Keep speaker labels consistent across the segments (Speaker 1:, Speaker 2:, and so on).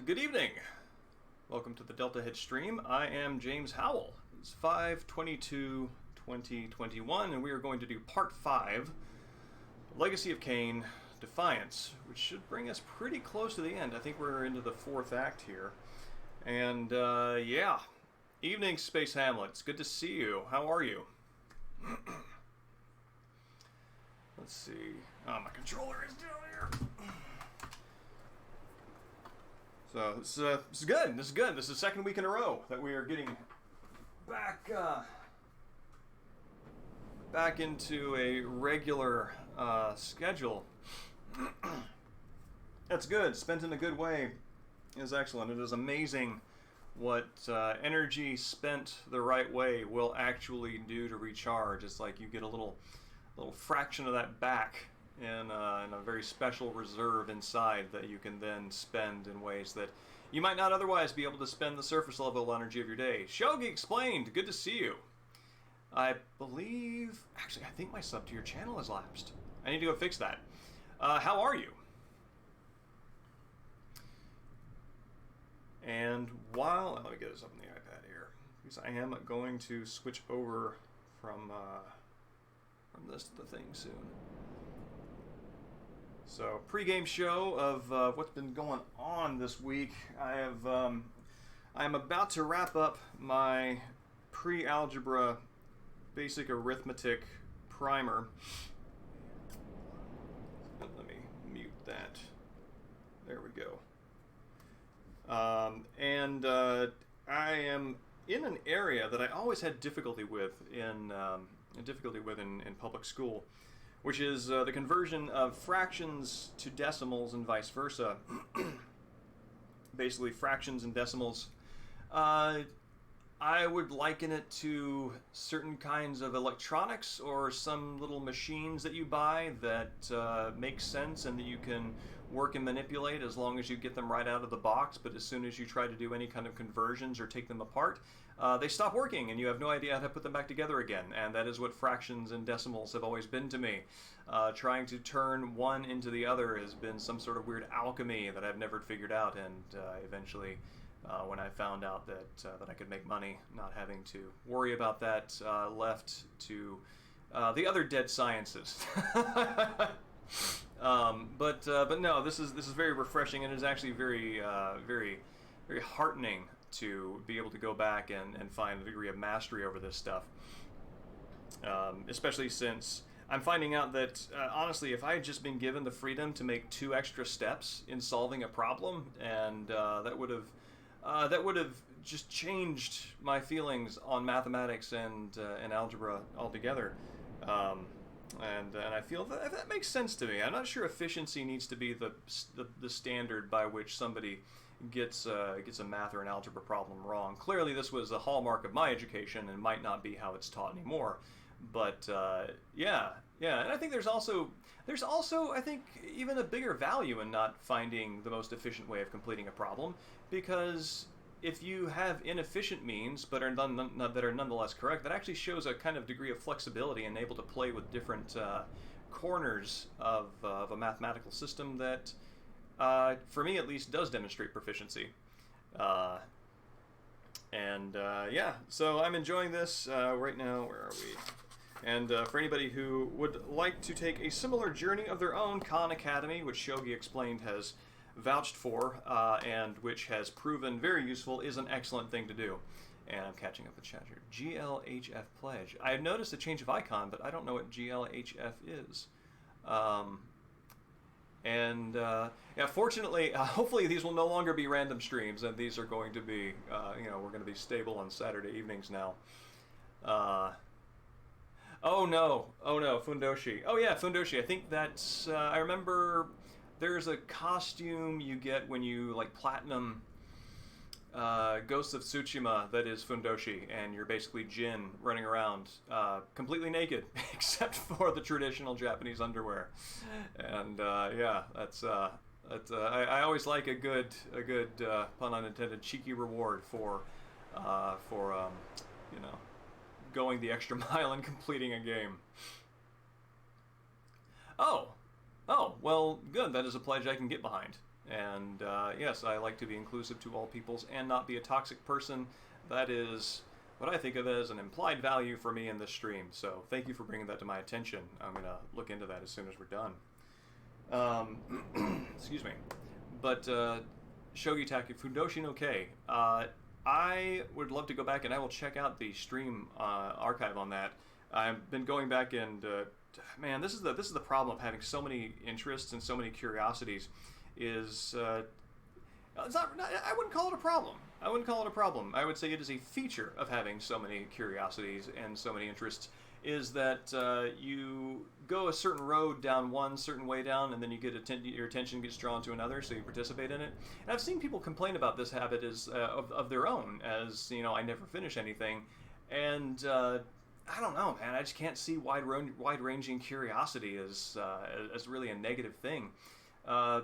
Speaker 1: And good evening. Welcome to the Deltahead stream. I am James Howell. It's 5/22/2021, and we are going to do part 5, Legacy of Kain, Defiance, which should bring us pretty close to the end. I think we're into the 4th act here. And, yeah. Evening, Space Hamlets. Good to see you. How are you? Let's see. Oh, my controller is down here. So this is good. This is good. This is the second week in a row that we are getting back back into a regular schedule. That's good. Spent in a good way is excellent. It is amazing what energy spent the right way will actually do to recharge. It's like you get a little fraction of that back in a very special reserve inside that you can then spend in ways that you might not otherwise be able to spend the surface level energy of your day. Shogi Explained, good to see you. I believe, actually, I think my sub to your channel has lapsed. I need to go fix that. How are you? And let me get this up on the iPad here, because I am going to switch over from this to the thing soon. So, pre-game show of what's been going on this week. I am about to wrap up my pre-algebra basic arithmetic primer. Let me mute that. There we go. I am in an area that I always had difficulty with in public school, which is the conversion of fractions to decimals and vice versa. Basically, fractions and decimals. I would liken it to certain kinds of electronics or some little machines that you buy that make sense and that you can work and manipulate as long as you get them right out of the box, but as soon as you try to do any kind of conversions or take them apart, they stop working and you have no idea how to put them back together again. And that is what fractions and decimals have always been to me. Trying to turn one into the other has been some sort of weird alchemy that I've never figured out, and eventually when I found out that I could make money not having to worry about that, left to the other dead sciences. But no, this is very refreshing, and it is actually very very heartening to be able to go back and find a degree of mastery over this stuff. Especially since I'm finding out that honestly, if I had just been given the freedom to make 2 extra steps in solving a problem, and that would have just changed my feelings on mathematics and algebra altogether. And I feel that makes sense to me. I'm not sure efficiency needs to be the standard by which somebody gets a math or an algebra problem wrong. Clearly, this was a hallmark of my education and might not be how it's taught anymore. But yeah, and I think there's also I think even a bigger value in not finding the most efficient way of completing a problem, because if you have inefficient means but that are nonetheless correct, that actually shows a kind of degree of flexibility and able to play with different corners of a mathematical system that, for me at least, does demonstrate proficiency. Yeah, so I'm enjoying this right now. Where are we? And for anybody who would like to take a similar journey of their own, Khan Academy, which Shogi Explained has vouched for, and which has proven very useful, is an excellent thing to do. And I'm catching up with chat here. GLHF Pledge. I have noticed a change of icon, but I don't know what GLHF is. Yeah, fortunately, hopefully these will no longer be random streams, and these are going to be, we're going to be stable on Saturday evenings now. Oh no, Fundoshi. Oh yeah, Fundoshi. I think that's, I remember there's a costume you get when you, like, platinum Ghosts of Tsushima that is Fundoshi, and you're basically Jin running around completely naked, except for the traditional Japanese underwear. And yeah, that's I always like a good pun unintended cheeky reward for going the extra mile and completing a game. Oh, well, good. That is a pledge I can get behind. And yes, I like to be inclusive to all peoples and not be a toxic person. That is what I think of as an implied value for me in this stream. So thank you for bringing that to my attention. I'm going to look into that as soon as we're done. Excuse me. But Shogi Taki Fundoshi no Kei. I would love to go back and I will check out the stream archive on that. I've been going back and man, this is the problem of having so many interests and so many curiosities. It's not, I wouldn't call it a problem. I wouldn't call it a problem. I would say it is a feature of having so many curiosities and so many interests, is that you go a certain road down one certain way down, and then you get your attention gets drawn to another, so you participate in it. And I've seen people complain about this habit as of their own, as, you know, I never finish anything. And I don't know, man. I just can't see wide-ranging curiosity as really a negative thing.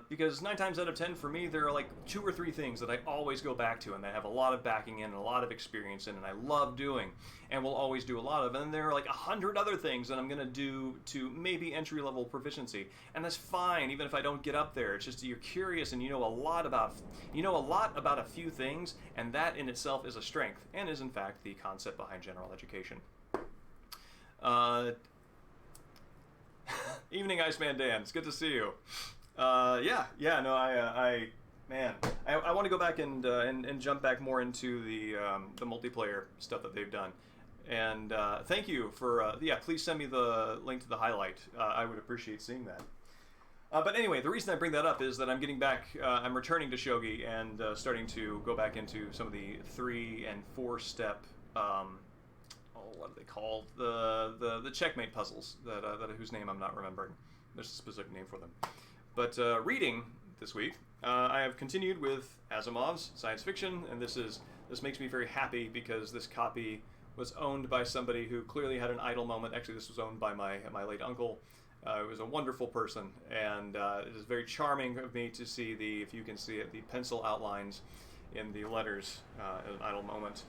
Speaker 1: Because 9 times out of 10 for me, there are like 2 or 3 things that I always go back to and that I have a lot of backing in and a lot of experience in and I love doing and will always do a lot of. And then there are like 100 other things that I'm going to do to maybe entry-level proficiency. And that's fine, even if I don't get up there. It's just you're curious and you know a lot about a few things, and that in itself is a strength and is in fact the concept behind general education. Evening, Iceman Dan. It's good to see you. No, I want to go back and jump back more into the multiplayer stuff that they've done. And thank you for please send me the link to the highlight. I would appreciate seeing that. But anyway, the reason I bring that up is that I'm getting back. I'm returning to Shogi and starting to go back into some of the 3 and 4 step. What are they called? The checkmate puzzles that whose name I'm not remembering. There's a specific name for them. But reading this week, I have continued with Asimov's science fiction, and this makes me very happy because this copy was owned by somebody who clearly had an idle moment. Actually, this was owned by my late uncle. It was a wonderful person, and it is very charming of me to see if you can see it, the pencil outlines in the letters at an idle moment.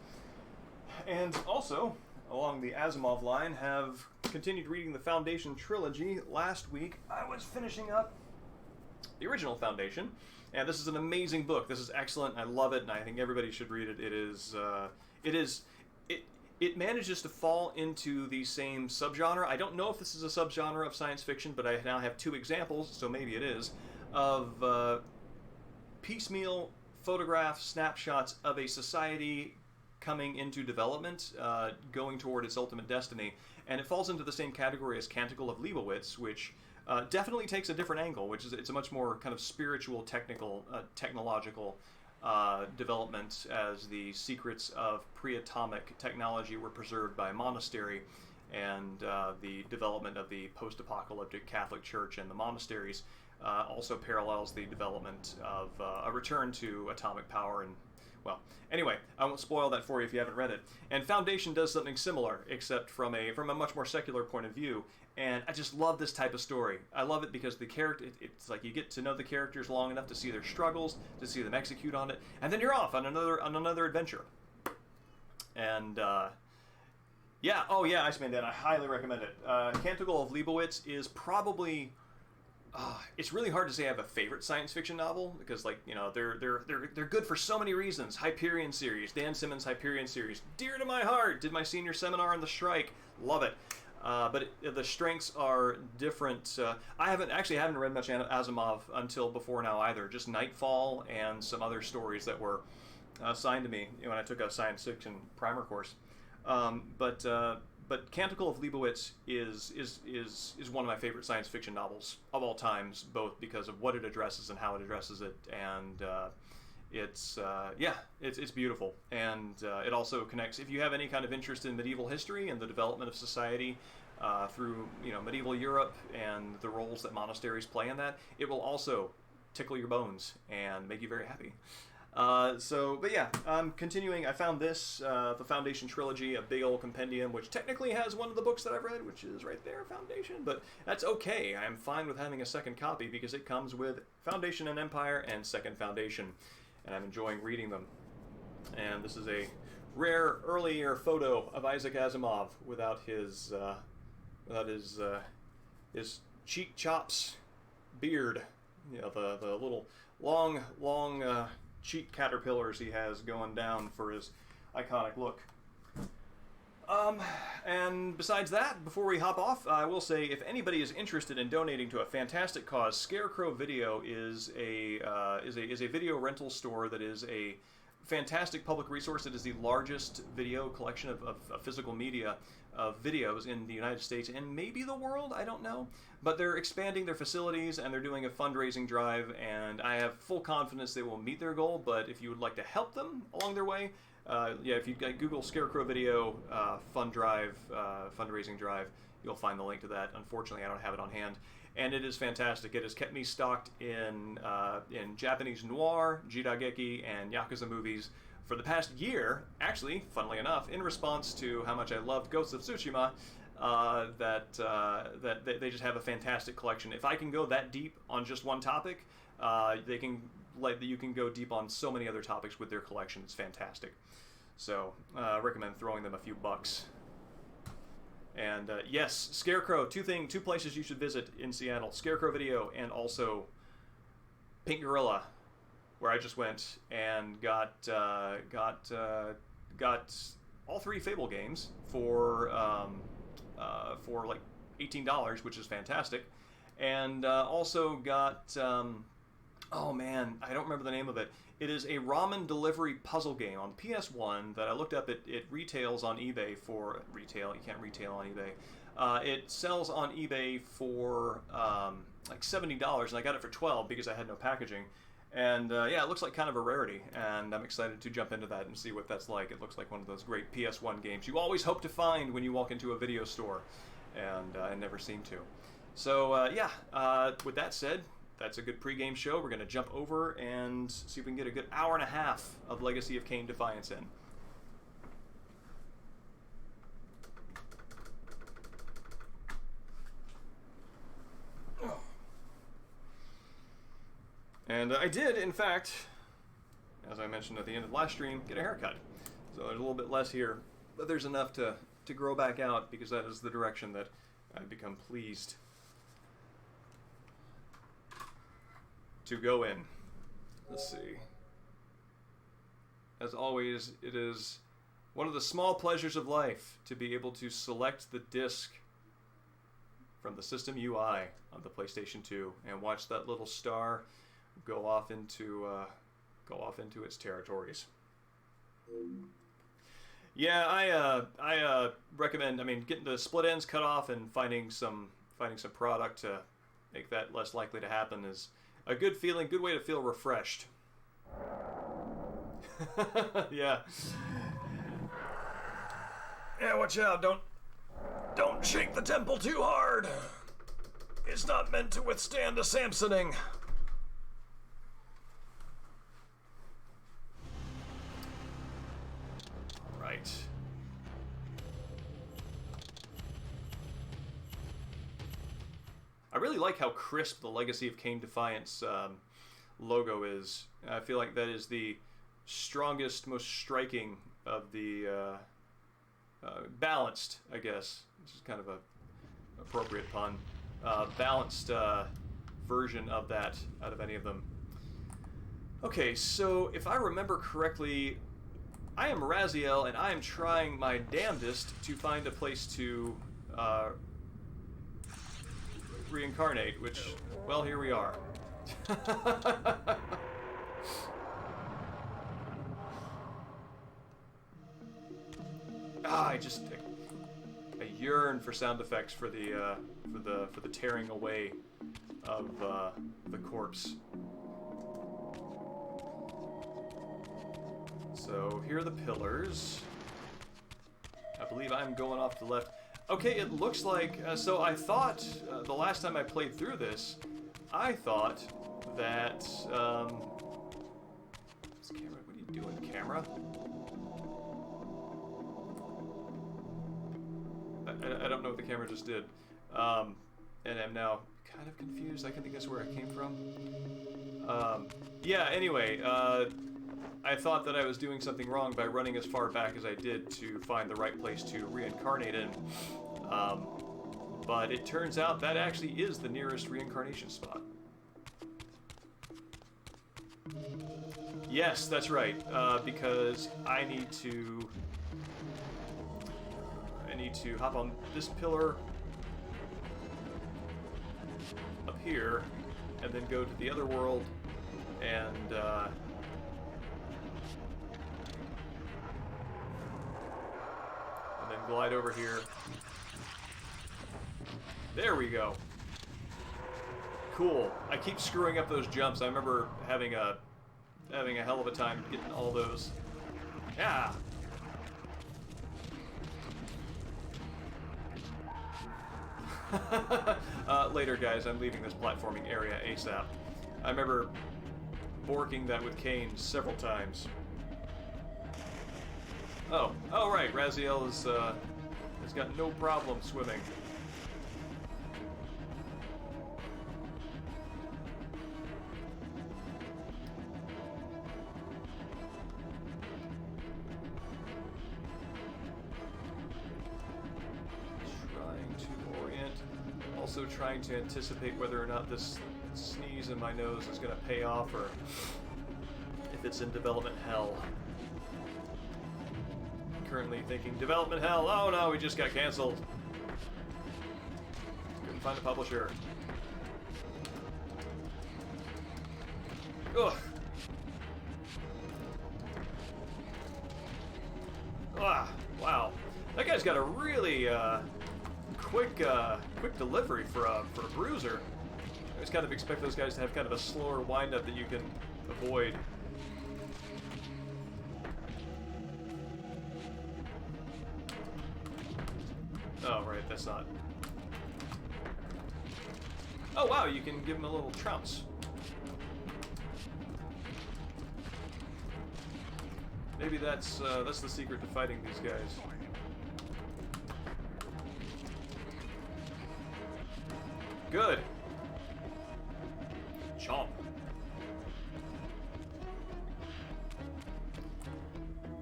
Speaker 1: And also, along the Asimov line, have continued reading the Foundation trilogy. Last week, I was finishing up the original Foundation, and this is an amazing book. This is excellent. I love it, and I think everybody should read it. It manages to fall into the same subgenre. I don't know if this is a subgenre of science fiction, but I now have 2 examples, so maybe it is, of piecemeal photograph snapshots of a society coming into development, going toward its ultimate destiny, and it falls into the same category as Canticle of Leibowitz, which definitely takes a different angle, which is it's a much more kind of spiritual, technological development, as the secrets of pre-atomic technology were preserved by a monastery, and the development of the post-apocalyptic Catholic Church and the monasteries also parallels the development of a return to atomic power. And well, anyway, I won't spoil that for you if you haven't read it. And Foundation does something similar, except from a much more secular point of view. And I just love this type of story. I love it because the character, it's like you get to know the characters long enough to see their struggles, to see them execute on it, and then you're off on another adventure. And Iceman Dan, I highly recommend it. Canticle of Leibowitz is probably. It's really hard to say I have a favorite science fiction novel because, like, you know, they're good for so many reasons. Hyperion series, Dan Simmons' Hyperion series, dear to my heart. Did my senior seminar on the Shrike, love it. But the strengths are different. I haven't read much Asimov until before now either. Just Nightfall and some other stories that were assigned to me when I took a science fiction primer course. But Canticle of Leibowitz is one of my favorite science fiction novels of all times, both because of what it addresses and how it addresses it, and it's beautiful. And it also connects, if you have any kind of interest in medieval history and the development of society through medieval Europe and the roles that monasteries play in that, it will also tickle your bones and make you very happy. I'm continuing. I found this, the Foundation trilogy, a big old compendium, which technically has one of the books that I've read, which is right there, Foundation, but that's okay. I'm fine with having a second copy because it comes with Foundation and Empire and Second Foundation, and I'm enjoying reading them. And this is a rare earlier photo of Isaac Asimov without his cheek chops beard, the long cheek caterpillars he has going down for his iconic look. And besides that, before we hop off, I will say if anybody is interested in donating to a fantastic cause, Scarecrow Video is a video rental store that is a fantastic public resource. It is the largest video collection of physical media of videos in the United States and maybe the world, I don't know. But they're expanding their facilities and they're doing a fundraising drive, and I have full confidence they will meet their goal. But if you would like to help them along their way, yeah, if you Google Scarecrow Video fundraising drive, you'll find the link to that. Unfortunately, I don't have it on hand, and it is fantastic. It has kept me stocked in Japanese noir, Jirageki, and Yakuza movies for the past year. Actually, funnily enough, in response to how much I loved Ghost of Tsushima, that they just have a fantastic collection. If I can go that deep on just one topic, you can go deep on so many other topics with their collection. It's fantastic. So, recommend throwing them a few bucks. And yes, Scarecrow, two places you should visit in Seattle: Scarecrow Video and also Pink Gorilla, where I just went and got all three Fable games for like $18, which is fantastic, and also got oh man, I don't remember the name of it. It is a ramen delivery puzzle game on PS1 that I looked up. It retails on eBay for retail. You can't retail on eBay. It sells on eBay for like $70, and I got it for $12 because I had no packaging. And yeah, it looks like kind of a rarity, and I'm excited to jump into that and see what that's like. It looks like one of those great PS1 games you always hope to find when you walk into a video store, and I never seem to. So yeah, with that said, that's a good pregame show. We're going to jump over and see if we can get a good hour and a half of Legacy of Kain Defiance in. And I did, in fact, as I mentioned at the end of the last stream, get a haircut. So there's a little bit less here, but there's enough to grow back out, because that is the direction that I've become pleased to go in. Let's see. As always, it is one of the small pleasures of life to be able to select the disc from the system UI on the PlayStation 2 and watch that little star go off into its territories. Yeah, I recommend. I mean, getting the split ends cut off and finding some product to make that less likely to happen is a good feeling, good way to feel refreshed. Yeah. Yeah, watch out, don't shake the temple too hard. It's not meant to withstand a Samsoning. Right. I really like how crisp the Legacy of Kain Defiance logo is. I feel like that is the strongest, most striking of the balanced, I guess, which is kind of a appropriate pun, balanced version of that out of any of them. Okay, so if I remember correctly, I am Raziel, and I am trying my damnedest to find a place to reincarnate, which, well, here we are. I yearn for sound effects for the tearing away of the corpse. So here are the pillars. I believe I'm going off to the left. Okay, it looks like, so I thought, the last time I played through this, I thought that, this camera, what are you doing, camera? I don't know what the camera just did. And I'm now kind of confused. I can think that's where it came from. Yeah, anyway, I thought that I was doing something wrong by running as far back as I did to find the right place to reincarnate in. But it turns out that actually is the nearest reincarnation spot. Yes, that's right. Because I need to hop on this pillar up here, and then go to the other world, and then glide over here. There we go. Cool. I keep screwing up those jumps. I remember having a hell of a time getting all those. Yeah. Later, guys, I'm leaving this platforming area ASAP. I remember borking that with Kain several times. Oh right, Raziel has got no problem swimming. Also trying to anticipate whether or not this sneeze in my nose is going to pay off, or if it's in development hell. Currently thinking, development hell, oh no, we just got canceled. Couldn't find a publisher. Ugh. Ah, wow. That guy's got a really, quick delivery for a bruiser. I just kind of expect those guys to have kind of a slower wind-up that you can avoid. Oh, right, that's not... Oh, wow, you can give him a little trounce. Maybe that's the secret to fighting these guys. Good. Chomp.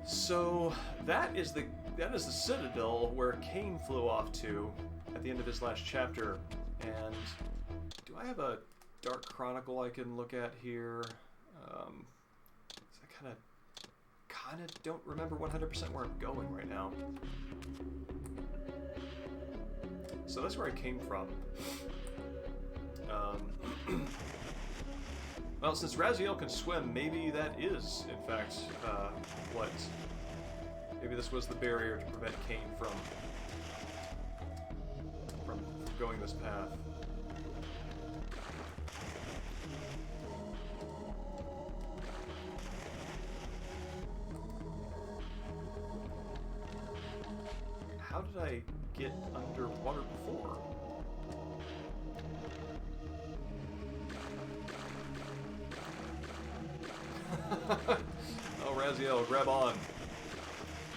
Speaker 1: So that is the citadel where Kain flew off to at the end of his last chapter. And do I have a Dark Chronicle I can look at here? I kind of don't remember 100% where I'm going right now. So that's where I came from. Well, since Raziel can swim, maybe that is, in fact, what... Maybe this was the barrier to prevent Kain from going this path. How did I get underwater before? Oh, Raziel, grab on.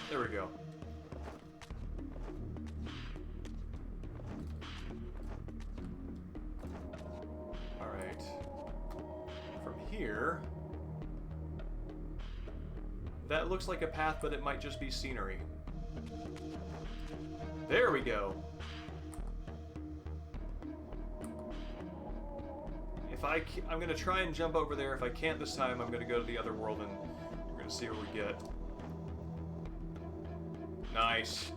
Speaker 1: There we go. Alright. From here... That looks like a path, but it might just be scenery. There we go. I'm going to try and jump over there. If I can't this time, I'm going to go to the other world and we're going to see what we get. Nice.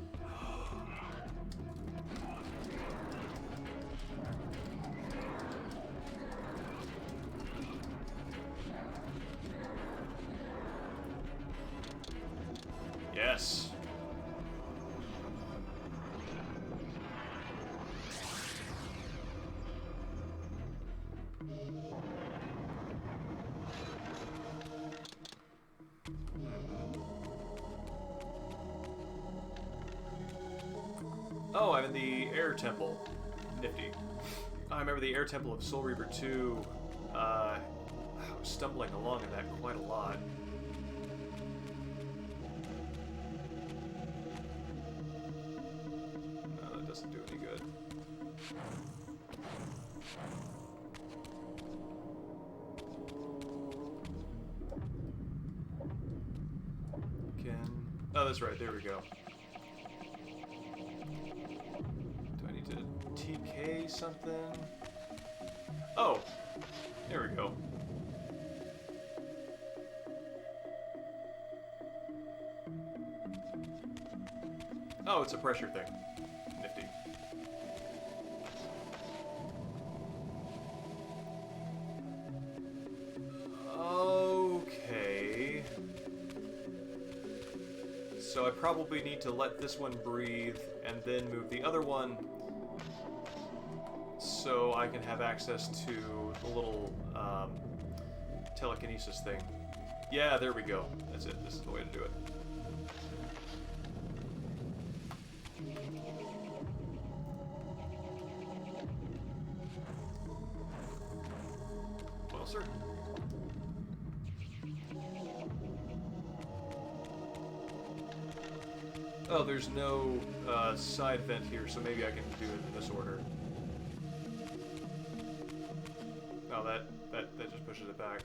Speaker 1: Yes. Oh, I'm in the Air Temple. Nifty. I remember the Air Temple of Soul Reaver 2. I was stumbling along in that quite a lot. No, that doesn't do any good. Oh, that's right. There we go. TK something? Oh, there we go. Oh, it's a pressure thing. Nifty. Okay. So I probably need to let this one breathe and then move the other one so I can have access to the little telekinesis thing. Yeah, there we go. That's it. This is the way to do it. Well, sir. Oh, there's no side vent here, so maybe I can do it in this order. Oh, that just pushes it back.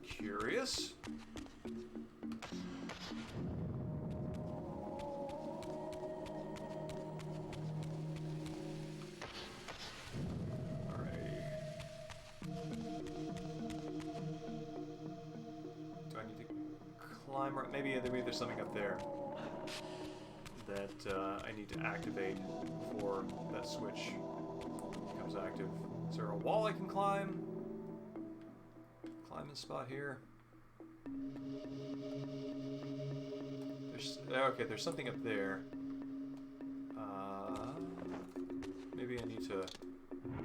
Speaker 1: Curious. Alright. Do I need to climb? Maybe there's something up there that I need to activate before that switch becomes active. Is there a wall I can climb? Climbing spot here. Okay, there's something up there. Maybe I need to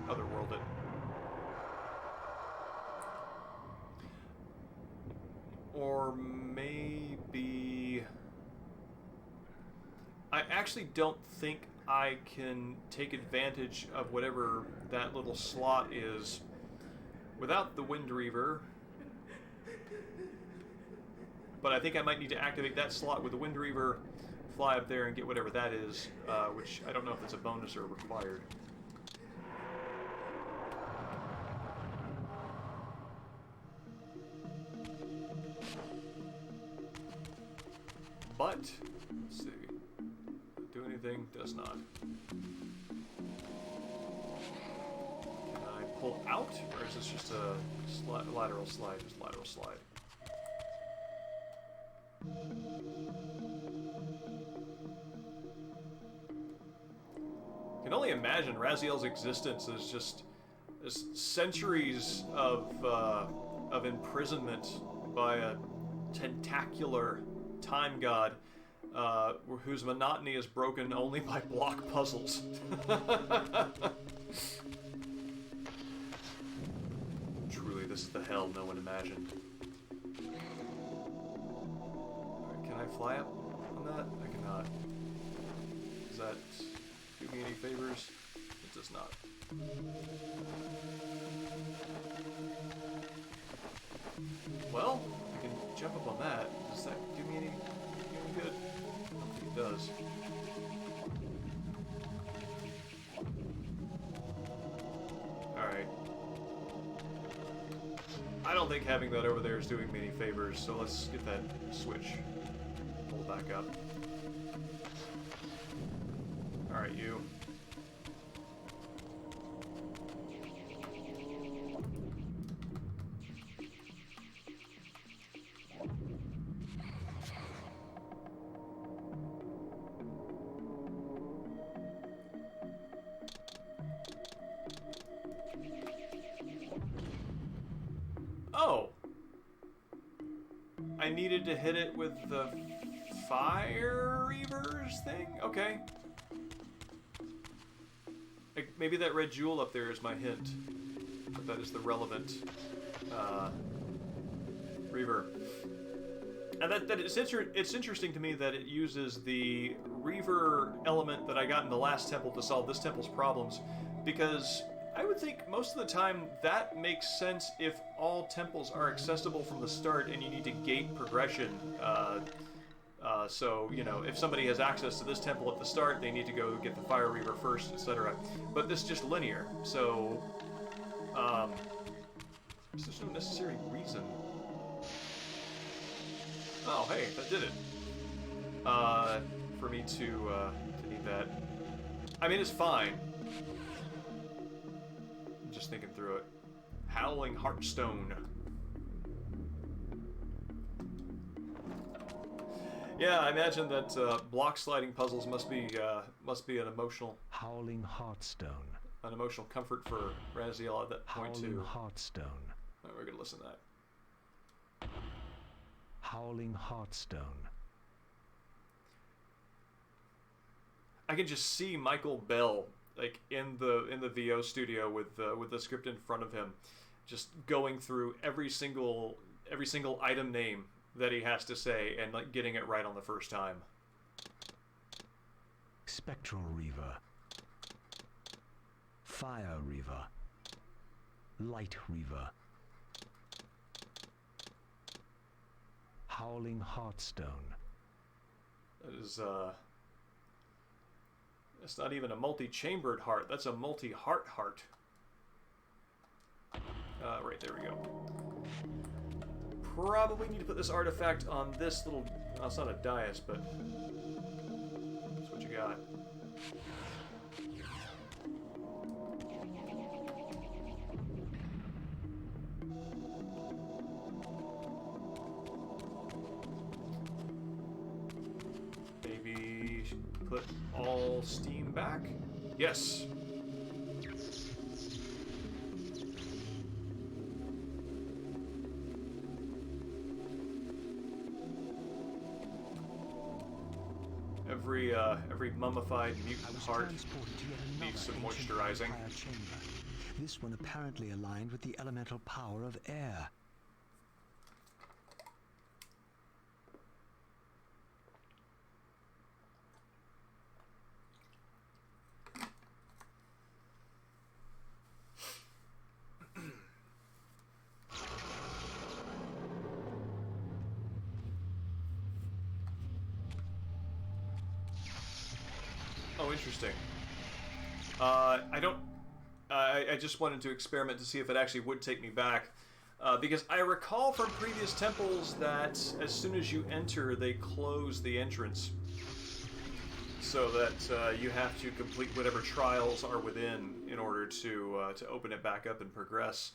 Speaker 1: otherworld it. Or maybe... I actually don't think I can take advantage of whatever that little slot is without the Wind Reaver. But I think I might need to activate that slot with the Wind Reaver, fly up there and get whatever that is, which I don't know if it's a bonus or required. But, let's see. Do anything? Does not. Can I pull out? Or is this just a lateral slide? Just lateral slide. I can only imagine Raziel's existence is just centuries of imprisonment by a tentacular time god whose monotony is broken only by block puzzles. Truly, this is the hell no one imagined. Can I fly up on that? I cannot. Does that do me any favors? It does not. Well, I can jump up on that. Does that do me any good? I don't think it does. Alright. I don't think having that over there is doing me any favors, so let's get that switch. Pull back up. Alright, you. Oh! I needed to hit it with the Fire Reavers thing? Okay. Maybe that red jewel up there is my hint. But that is the relevant Reaver. And it's interesting to me that it uses the Reaver element that I got in the last temple to solve this temple's problems, because I would think most of the time that makes sense if all temples are accessible from the start and you need to gate progression. So, you know, if somebody has access to this temple at the start, they need to go get the Fire Reaver first, etc. But this is just linear, so there's no necessary reason. Oh, hey, that did it. For me to need that. I mean, it's fine. I'm just thinking through it. Howling Heartstone. Yeah, I imagine that block sliding puzzles must be an
Speaker 2: Heartstone.
Speaker 1: emotional comfort for Raziel at that point too.
Speaker 2: Heartstone.
Speaker 1: Right, we're gonna listen to that.
Speaker 2: Howling Heartstone.
Speaker 1: I can just see Michael Bell like in the VO studio with the script in front of him, just going through every single item name that he has to say and like getting it right on the first time.
Speaker 2: Spectral Reaver. Fire Reaver. Light Reaver. Howling Heartstone.
Speaker 1: That is it's not even a multi-chambered heart. That's a multi-heart heart. Right, there we go. Probably need to put this artifact on this little... Well, it's not a dais, but... That's what you got. Maybe put all steam back? Yes! Every mummified mutant heart needs some moisturizing.
Speaker 2: This one apparently aligned with the elemental power of air.
Speaker 1: Oh, interesting. I just wanted to experiment to see if it actually would take me back. Because I recall from previous temples that as soon as you enter, they close the entrance. So that you have to complete whatever trials are within in order to open it back up and progress.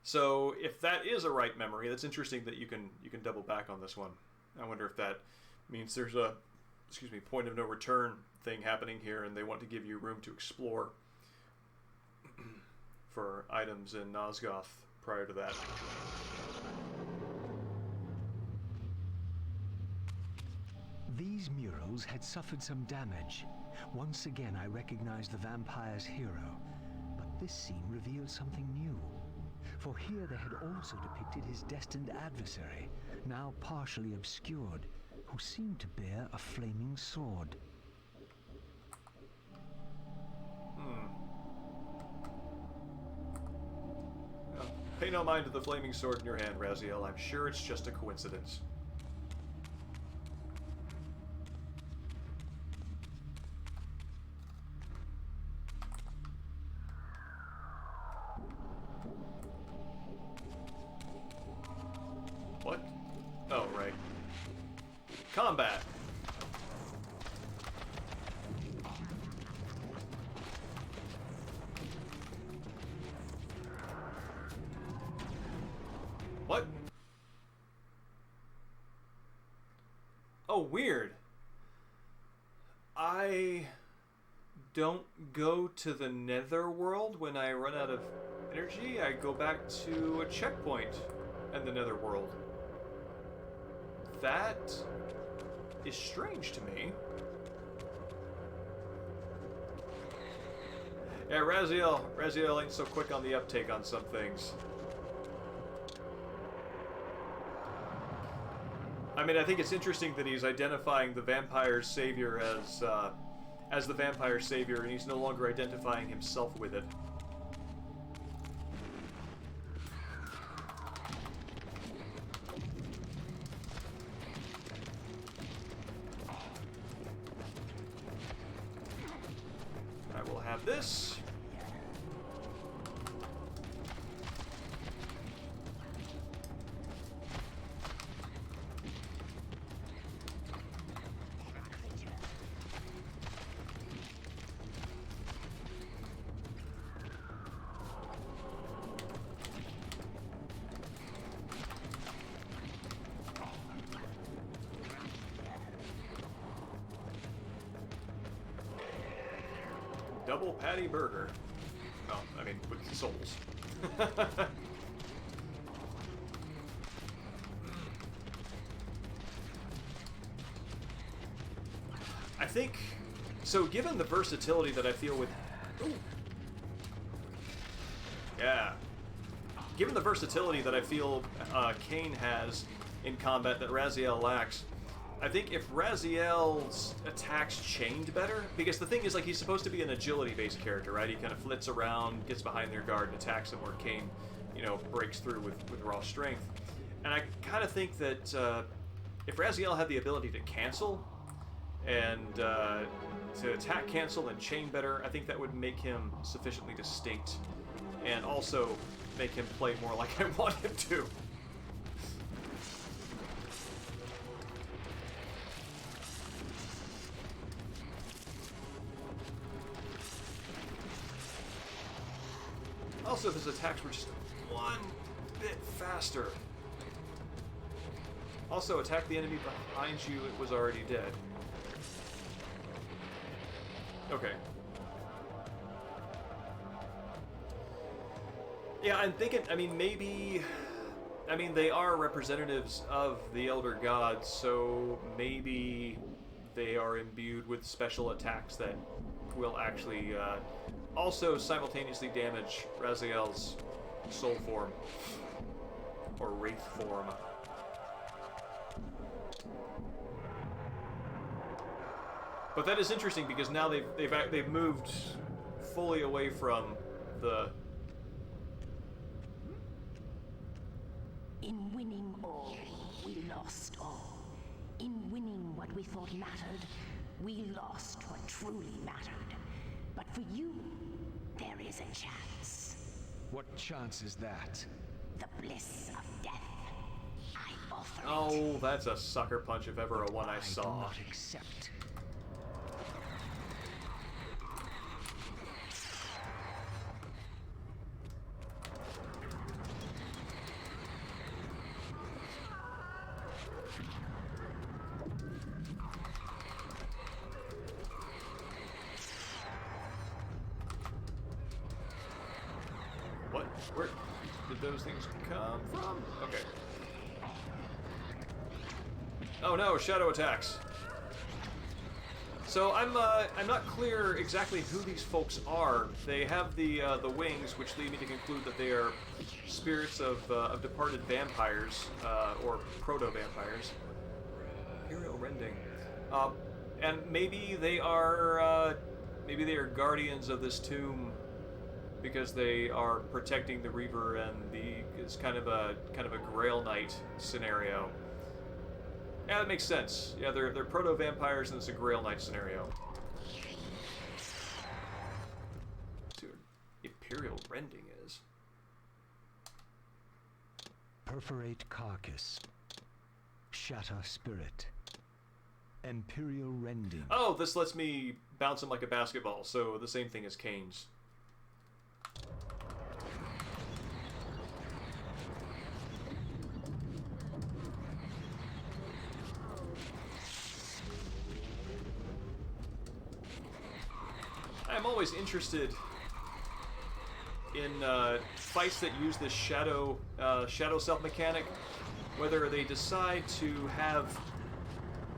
Speaker 1: So if that is a right memory, that's interesting that you can double back on this one. I wonder if that means there's a point of no return thing happening here, and they want to give you room to explore for items in Nosgoth prior to that.
Speaker 2: These murals had suffered some damage. Once again, I recognized the vampire's hero, but this scene revealed something new. For here they had also depicted his destined adversary, now partially obscured, who seemed to bear a flaming sword.
Speaker 1: Pay no mind to the flaming sword in your hand, Raziel. I'm sure it's just a coincidence. What? Oh, right. Combat! What? Oh, weird. I don't go to the netherworld when I run out of energy. I go back to a checkpoint in the netherworld. That is strange to me. Yeah, Raziel ain't so quick on the uptake on some things. I mean, I think it's interesting that he's identifying the vampire's savior as the vampire savior, and he's no longer identifying himself with it. I will have this. double patty burger. Well, I mean, with souls. I think, so given the versatility that I feel with... Ooh. Yeah. Given the versatility that I feel Kain has in combat that Raziel lacks, I think if Raziel's attacks chained better, because the thing is, like, he's supposed to be an agility-based character, right? He kind of flits around, gets behind their guard, and attacks them, where Kain, you know, breaks through with raw strength. And I kind of think that if Raziel had the ability to cancel, and to attack, cancel, and chain better, I think that would make him sufficiently distinct, and also make him play more like I want him to. Also, if his attacks were just one bit faster. Also, attack the enemy behind you, it was already dead. Okay. Yeah, I'm thinking, I mean, maybe... I mean, they are representatives of the Elder Gods, so maybe they are imbued with special attacks that will actually also simultaneously damage Raziel's soul form. Or wraith form. But that is interesting because now they've moved fully away from the...
Speaker 3: In winning all, we lost all. In winning what we thought mattered, we lost what truly mattered. But for you, there is a chance.
Speaker 2: What chance is that?
Speaker 3: The bliss of death. I offer it.
Speaker 1: Oh, that's a sucker punch if ever a one I saw.
Speaker 2: I do not accept.
Speaker 1: What? Where did those things come from? Okay. Oh no, shadow attacks. So I'm not clear exactly who these folks are. They have the wings, which lead me to conclude that they are spirits of departed vampires or proto-vampires. Imperial Rending, and maybe they are guardians of this tomb because they are protecting the Reaver, and it's kind of a Grail Knight scenario. Yeah, that makes sense. Yeah, they're proto-vampires, and it's a Grail Knight scenario. Dude, Imperial Rending is.
Speaker 2: Perforate carcass. Shatter spirit. Imperial Rending.
Speaker 1: Oh, this lets me bounce him like a basketball, so the same thing as Kain's. I'm always interested in fights that use this shadow self mechanic, whether they decide to have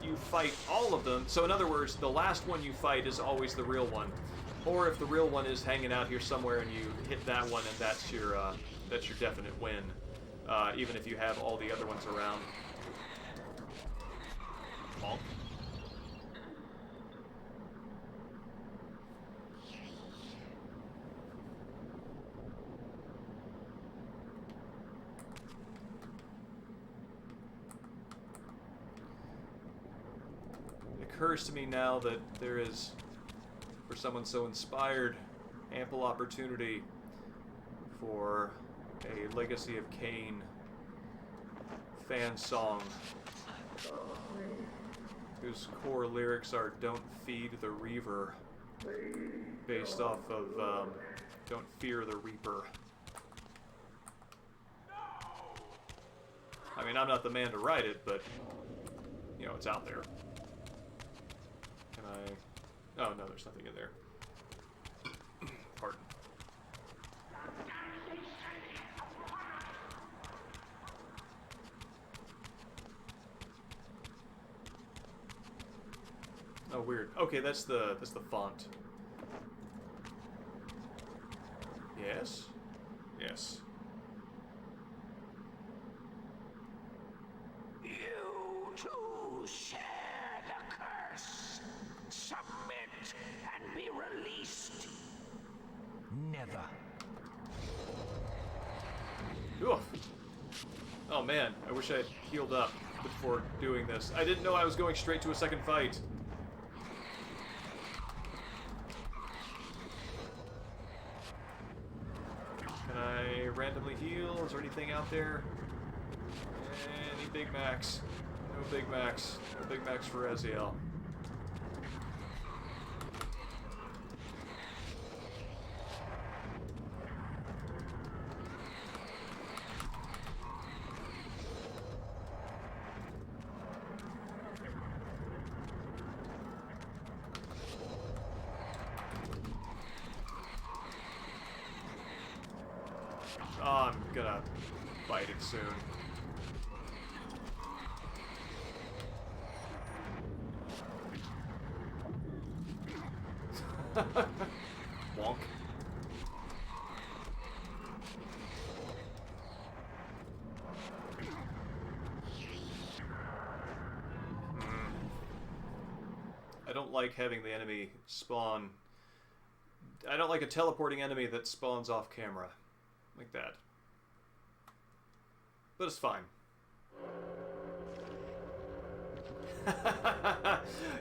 Speaker 1: you fight all of them. So in other words, the last one you fight is always the real one, or if the real one is hanging out here somewhere and you hit that one and that's your definite win, even if you have all the other ones around. Bonk. Occurs to me now that there is, for someone so inspired, ample opportunity for a Legacy of Kain fan song whose core lyrics are "Don't feed the Reaver," based off of "Don't fear the Reaper." I mean, I'm not the man to write it, but you know, it's out there. Oh no, there's nothing in there. Oh, weird. Okay, that's the font. Yes? Yes.
Speaker 3: You too share the curse. Submit and be released.
Speaker 2: Never.
Speaker 1: Oof. Oh man, I wish I had healed up before doing this. I didn't know I was going straight to a second fight. Can I randomly heal? Is there anything out there? Any Big Macs? No Big Macs. No Big Macs for Raziel. Oh, I'm gonna fight it soon. Wonk. I don't like having the enemy spawn. I don't like a teleporting enemy that spawns off camera. Like that. But it's fine.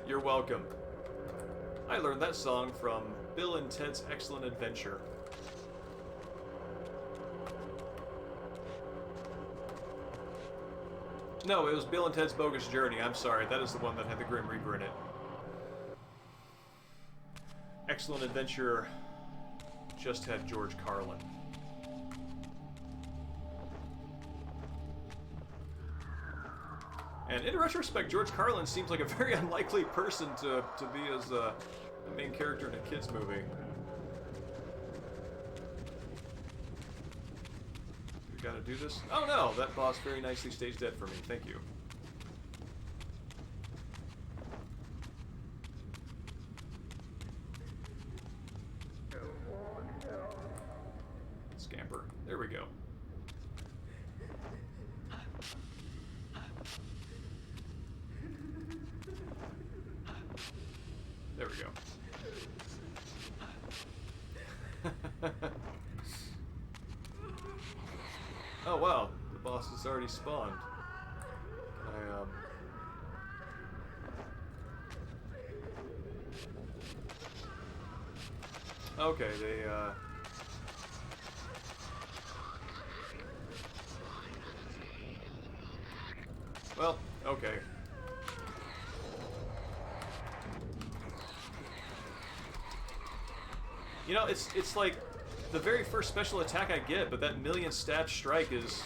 Speaker 1: You're welcome. I learned that song from Bill and Ted's Excellent Adventure. No, it was Bill and Ted's Bogus Journey. I'm sorry. That is the one that had the Grim Reaper in it. Excellent Adventure just had George Carlin. And in retrospect, George Carlin seems like a very unlikely person to be as the main character in a kid's movie. We gotta do this? Oh no, that boss very nicely stays dead for me. Thank you. Scamper. There we go. There we go. Oh wow, the boss has already spawned. Can I, Okay, they, Well, okay. You know, it's like the very first special attack I get, but that million stab strike is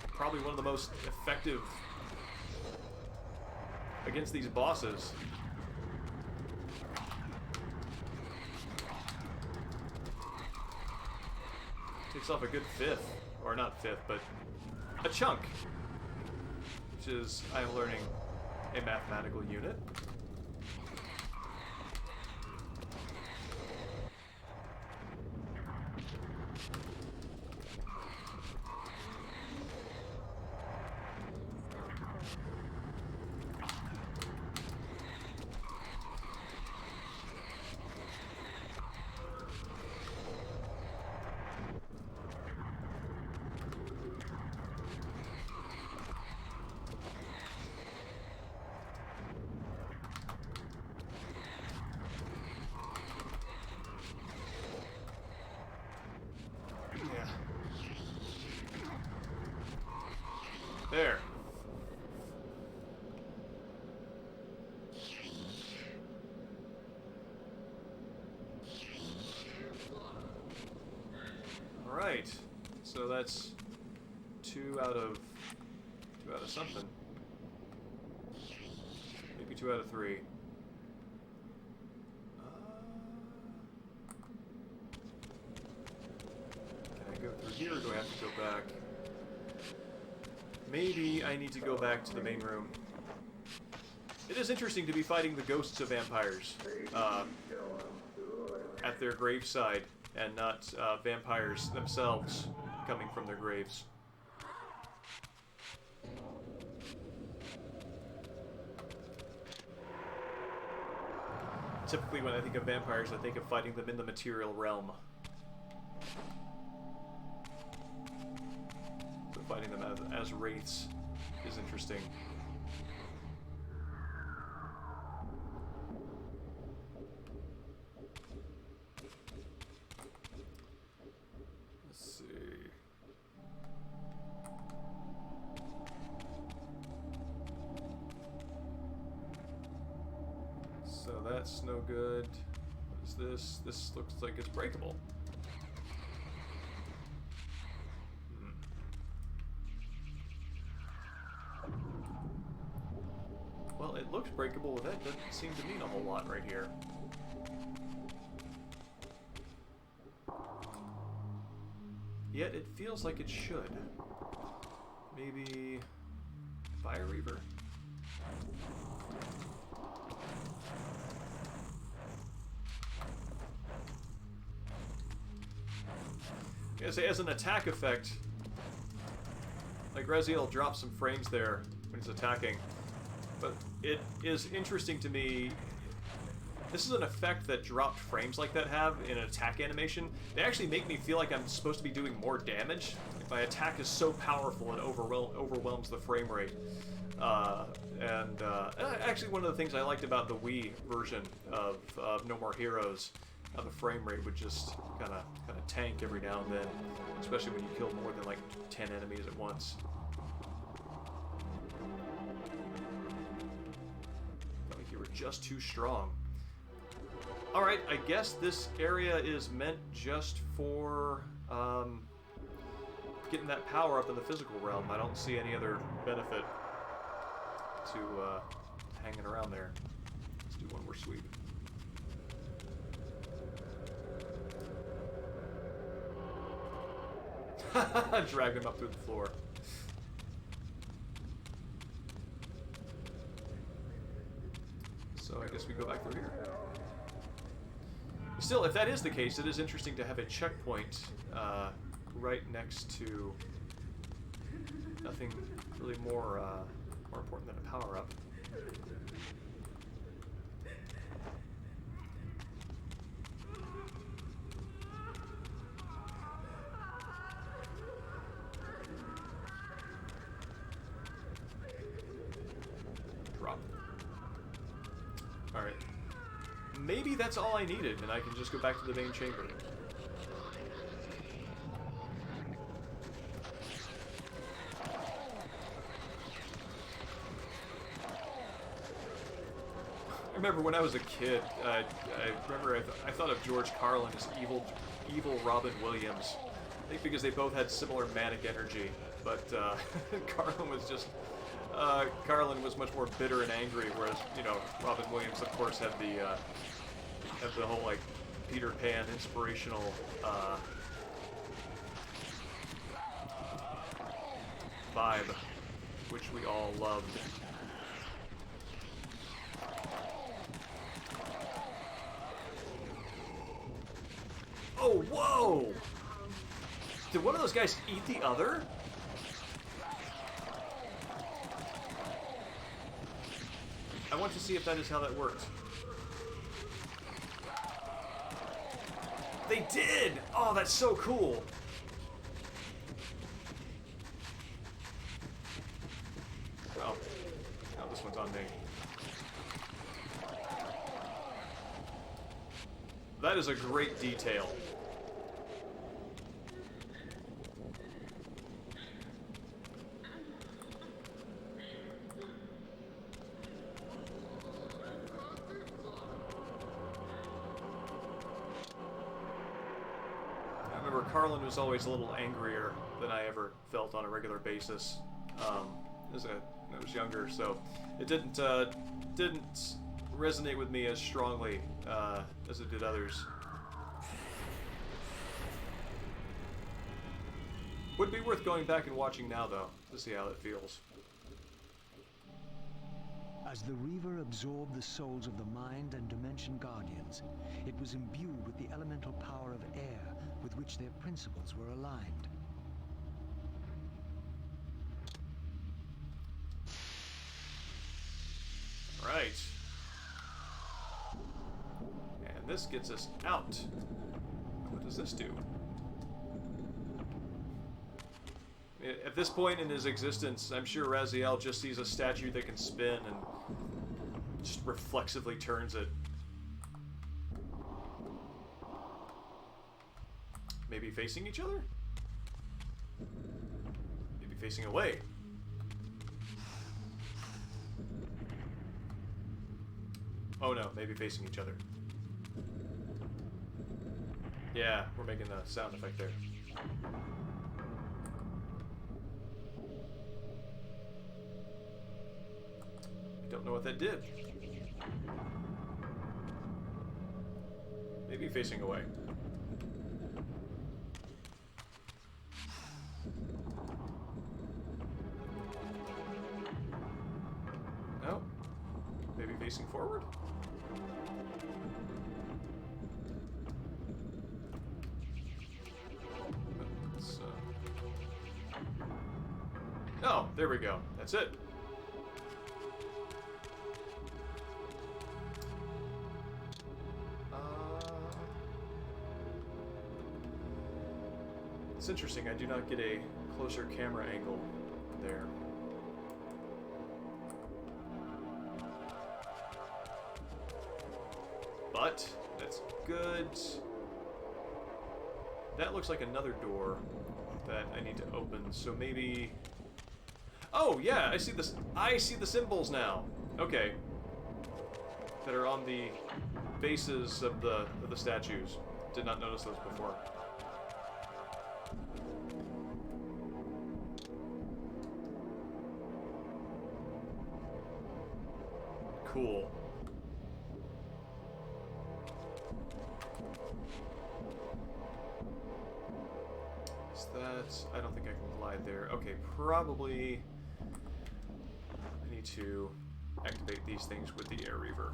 Speaker 1: probably one of the most effective against these bosses. Takes off a good fifth, or not fifth, but a chunk, which is, I'm learning, a mathematical unit. There. All right. So that's two out of something. Maybe 2 out of 3. Can I go through here, or do I have to go back? Maybe I need to go back to the main room. It is interesting to be fighting the ghosts of vampires at their graveside, and not vampires themselves coming from their graves. Typically when I think of vampires, I think of fighting them in the material realm. So fighting them as wraiths is interesting. Let's see. So that's no good. What is this? This looks like it's breakable. Well, it looks breakable, but that doesn't seem to mean a whole lot right here. Yet it feels like it should. Maybe Fire Reaver. I say, as an attack effect, like Raziel drops some frames there when he's attacking, but it is interesting to me. This is an effect that dropped frames like that have in an attack animation. They actually make me feel like I'm supposed to be doing more damage. Like my attack is so powerful it overwhelms the frame rate. Actually, one of the things I liked about the Wii version of No More Heroes, how the frame rate would just kind of tank every now and then, especially when you kill more than like 10 enemies at once. Felt like you were just too strong. Alright, I guess this area is meant just for getting that power up in the physical realm. I don't see any other benefit to hanging around there. Let's do one more sweep. Drag him up through the floor. So I guess we go back through here. Still, if that is the case, it is interesting to have a checkpoint right next to nothing really more important than a power-up. Drop. Alright. Maybe that's all I needed, and I can just go back to the main chamber. I remember when I was a kid, I thought of George Carlin as evil Robin Williams. I think because they both had similar manic energy, but Carlin was much more bitter and angry, whereas, you know, Robin Williams, of course, had the whole, like, Peter Pan inspirational, vibe, which we all loved. Oh, whoa! Did one of those guys eat the other? I want to see if that is how that worked. They did! Oh, that's so cool! Oh. Now this one's on me. That is a great detail. Carlin was always a little angrier than I ever felt on a regular basis as I was younger, so it didn't resonate with me as strongly as it did others. Would be worth going back and watching now, though, to see how it feels.
Speaker 2: As the Reaver absorbed the souls of the Mind and Dimension Guardians, it was imbued with the elemental power of air with which their principles were aligned.
Speaker 1: Right. And this gets us out. What does this do? At this point in his existence, I'm sure Raziel just sees a statue that can spin and just reflexively turns it. Maybe facing each other? Maybe facing away. Oh no, maybe facing each other. Yeah, we're making the sound effect there. Don't know what that did. Maybe facing away. No. Maybe facing forward? Oh, there we go. That's it. It's interesting, I do not get a closer camera angle there. But, that's good. That looks like another door that I need to open, so maybe... Oh, yeah, I see this. I see the symbols now. Okay. That are on the bases of the statues. Did not notice those before. Cool. Is that... I don't think I can glide there. Okay, probably... I need to activate these things with the Air Reaver.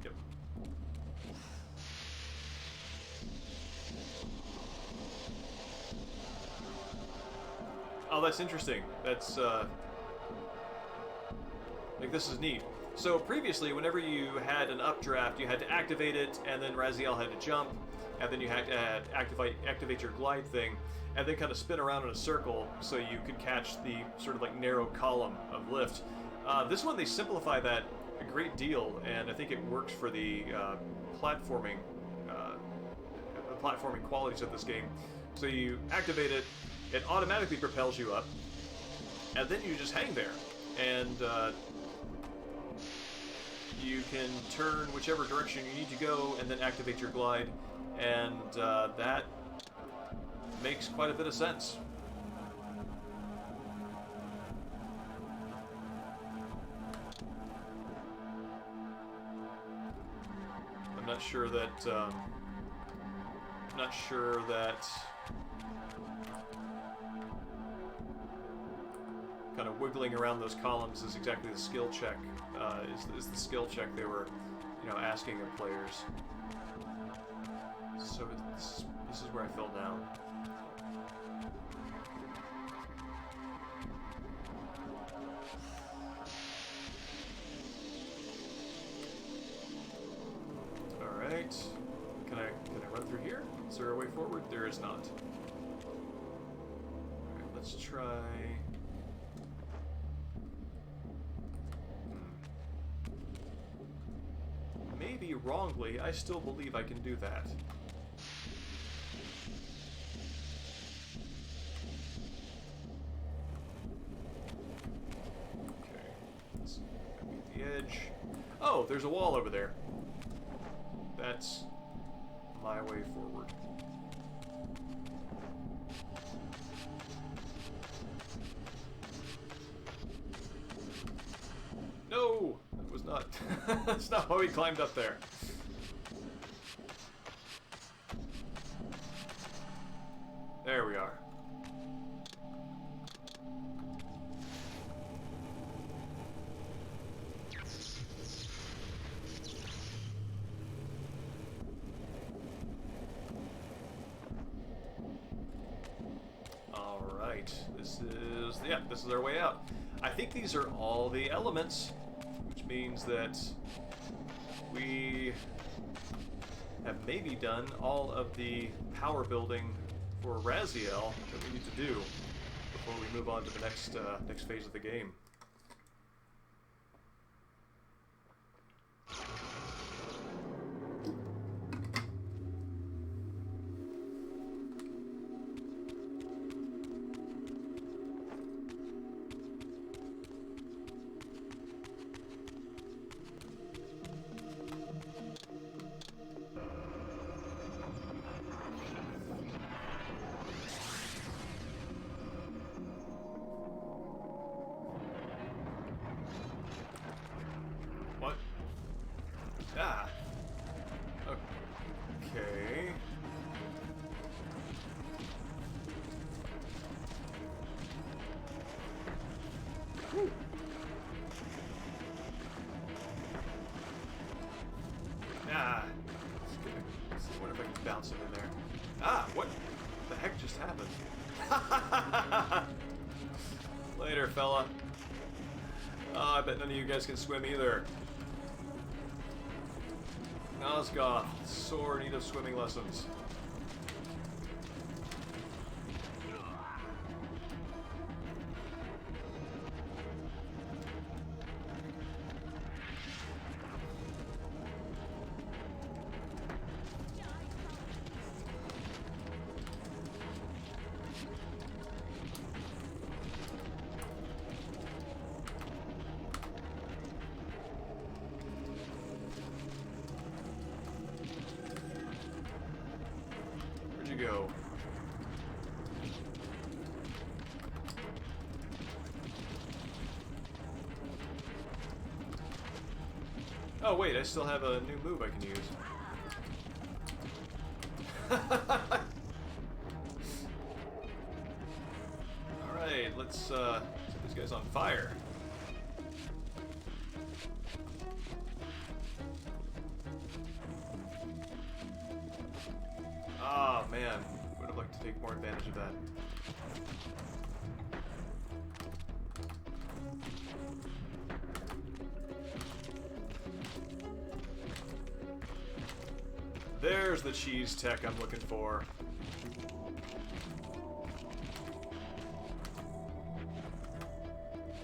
Speaker 1: Yep. Oh, that's interesting. That's, like, this is neat. So previously, whenever you had an updraft, you had to activate it, and then Raziel had to jump, and then you had to activate your glide thing, and then kind of spin around in a circle so you could catch the sort of like narrow column of lift. This one, they simplify that a great deal, and I think it works for the platforming qualities of this game. So you activate it, it automatically propels you up, and then you just hang there, and you can turn whichever direction you need to go and then activate your glide, and that makes quite a bit of sense. I'm not sure that kind of wiggling around those columns is exactly the skill check. Is the skill check they were, asking of players. So this is where I fell down. All right. Can I run through here? Is there a way forward? There is not. All right, let's try. Maybe wrongly, I still believe I can do that. Okay, let's meet the edge. Oh, there's a wall over there. That's my way forward. No! That was not... That's not how he climbed up there. There we are. right. This is, yeah, this is our way out. I think these are all the elements, which means that we have maybe done all of the power building for Raziel that we need to do before we move on to the next phase of the game. What? Ah. Okay. Whew. Ah. Let's see, what if I can bounce him in there? Ah, what the heck just happened? Later, fella. Oh, I bet none of you guys can swim either. Nosgoth, sore need of swimming lessons. Go. Oh wait, I still have a new move I can use. Alright, let's set these guys on fire. Ah, man. Would have liked to take more advantage of that. There's the cheese tech I'm looking for.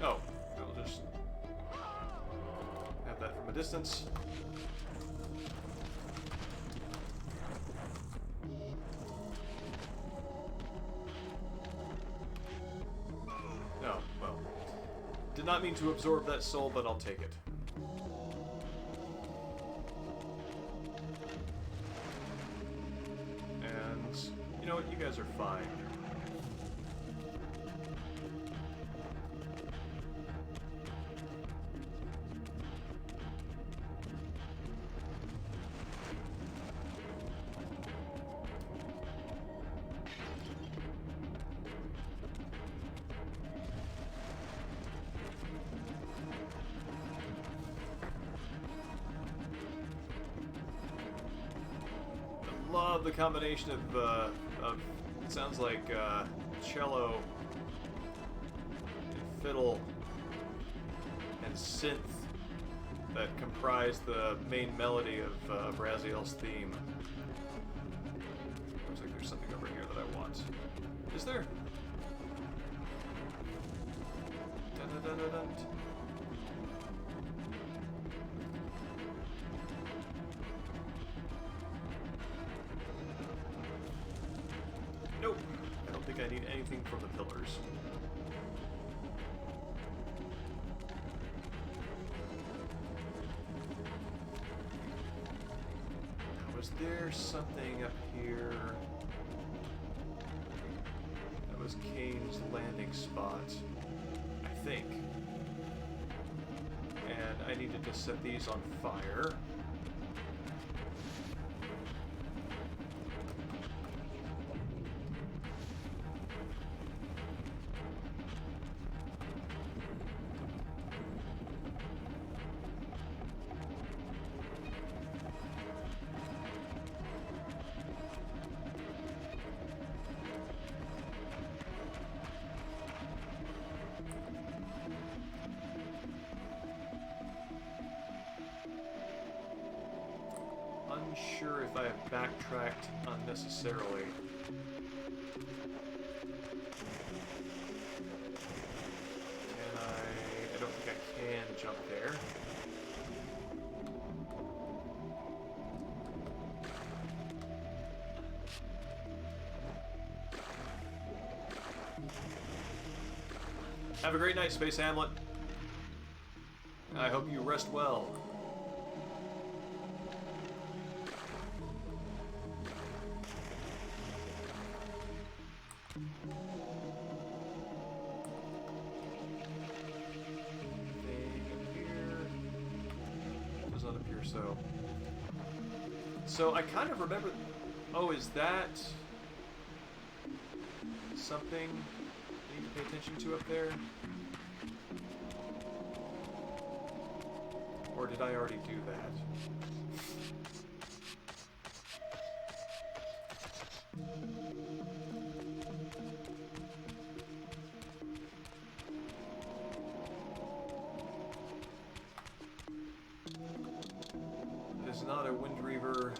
Speaker 1: Oh, I'll just have that from a distance. Did not mean to absorb that soul, but I'll take it. And you know what? You guys are fine. Love the combination of it sounds like cello and fiddle and synth that comprise the main melody of Raziel's theme. Looks like there's something over here that I want. Is there? Dun-dun-dun-dun-dun. Nope. I don't think I need anything from the pillars. Now, was there something up here? That was Kain's landing spot, I think. And I needed to set these on fire. sure if I have backtracked unnecessarily. Can I don't think I can jump there. Have a great night, Space Hamlet. I hope you rest well. Does not appear so. So I kind of remember. Oh, is that something I need to pay attention to up there? Or did I already do that? It is not a Wind Reaver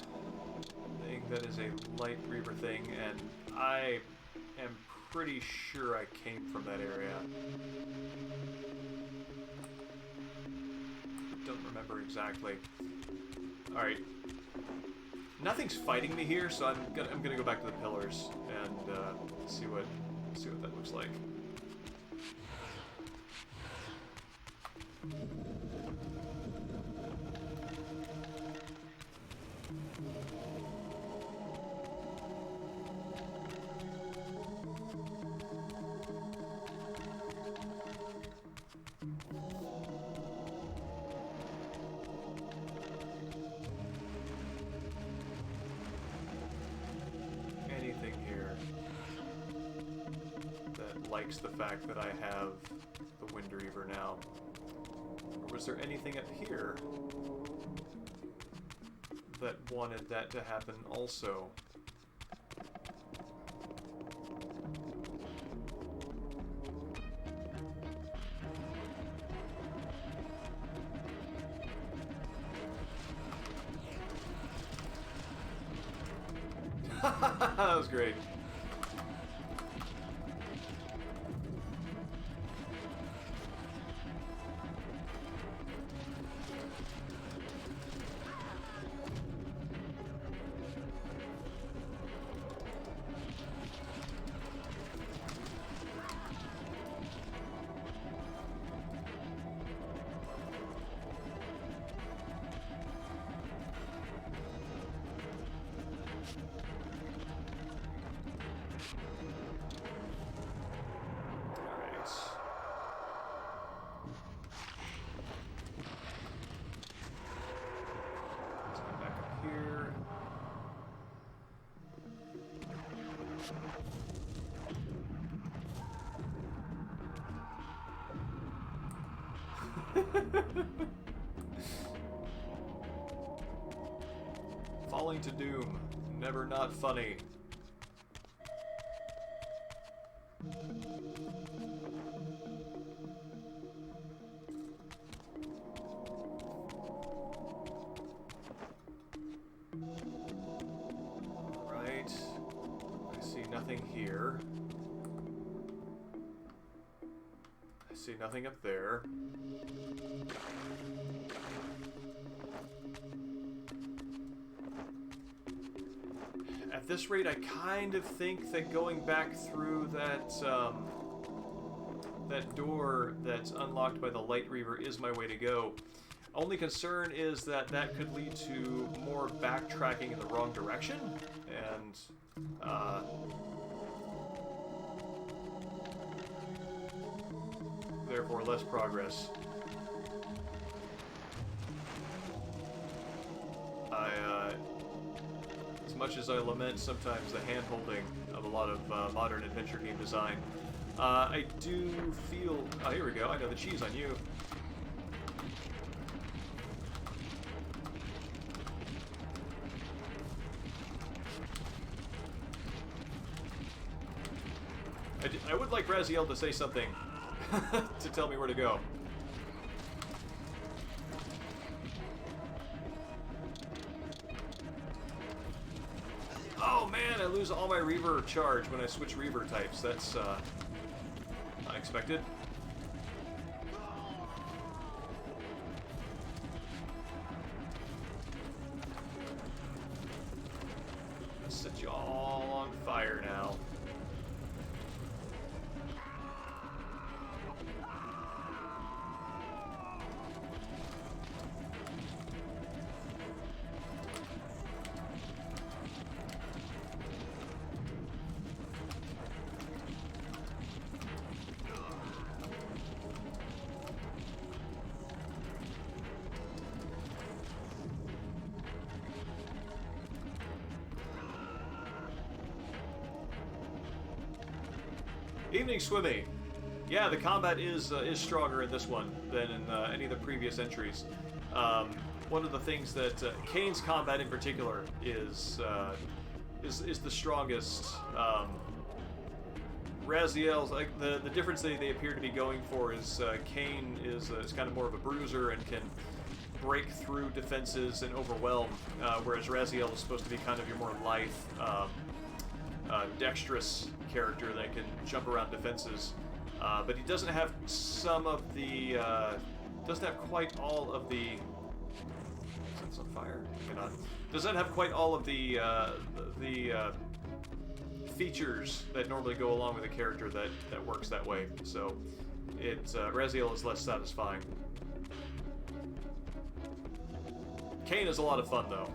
Speaker 1: thing, that is a Light Reaver thing, and I am pretty sure I came from that area. Don't remember exactly. All right, nothing's fighting me here, so I'm gonna go back to the pillars and see what that looks like. Likes the fact that I have the Wind Reaver now. Or was there anything up here that wanted that to happen also? That was great. Falling to doom, never not funny. Right, I see nothing here. I see nothing up there. At this rate, I kind of think that going back through that that door that's unlocked by the Light Reaver is my way to go. Only concern is that that could lead to more backtracking in the wrong direction, and therefore less progress. As much as I lament sometimes the hand-holding of a lot of modern adventure game design, I do feel... Oh, here we go. I know the cheese on you. I would like Raziel to say something to tell me where to go. lose all my Reaver charge when I switch Reaver types. That's unexpected. Let's set you all on fire now. Evening swimming. Yeah, the combat is stronger in this one than in any of the previous entries. One of the things that Kain's combat in particular is the strongest. Raziel's, like the difference they appear to be going for is Kain is kind of more of a bruiser and can break through defenses and overwhelm, whereas Raziel is supposed to be kind of your more lithe, dexterous character that can jump around defenses, but he doesn't have some of the doesn't have quite all of the it's on fire. Doesn't have quite all of the features that normally go along with a character that works that way. So Raziel is less satisfying. Kain is a lot of fun though.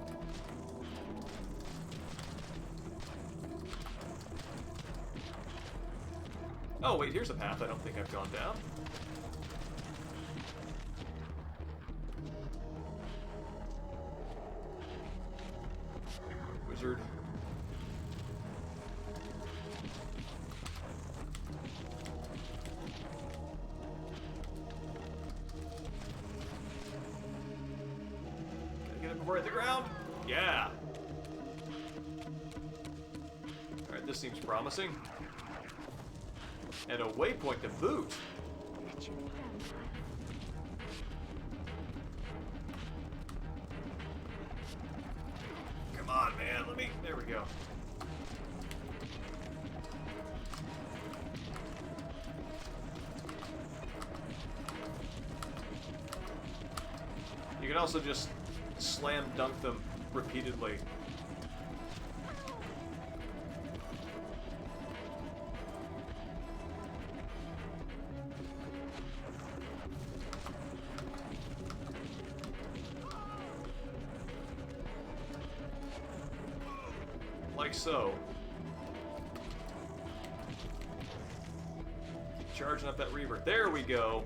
Speaker 1: Oh wait, here's a path I don't think I've gone down. Wizard. Gotta get it before I hit the ground. Yeah. Alright, this seems promising. And a waypoint to boot. Come on, man. There we go. You can also just slam dunk them repeatedly. Like so. Keep charging up that Reaver. There we go.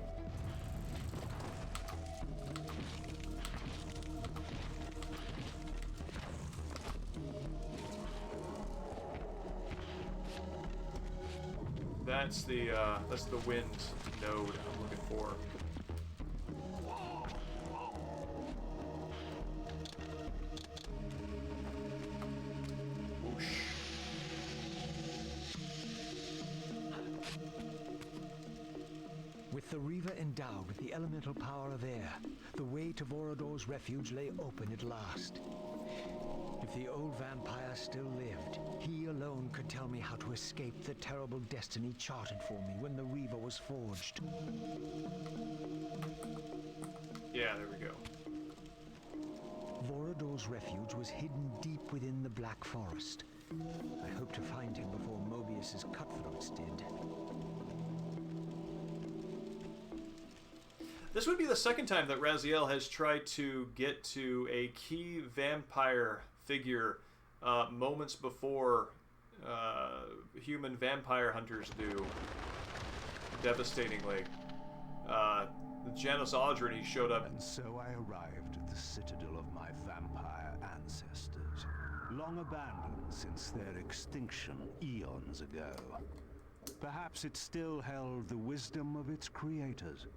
Speaker 1: That's the wind node I'm looking for.
Speaker 2: With the Reaver endowed with the elemental power of air, the way to Vorador's refuge lay open at last. If the old vampire still lived, he alone could tell me how to escape the terrible destiny charted for me when the Reaver was forged.
Speaker 1: Yeah, there we go.
Speaker 2: Vorador's refuge was hidden deep within the Black Forest. I hope to find him before Mobius's cutthroats did.
Speaker 1: This would be the second time that Raziel has tried to get to a key vampire figure moments before human vampire hunters do, devastatingly. The Janus Audrin, he showed up.
Speaker 4: And so I arrived at the citadel of my vampire ancestors, long abandoned since their extinction eons ago. Perhaps it still held the wisdom of its creators.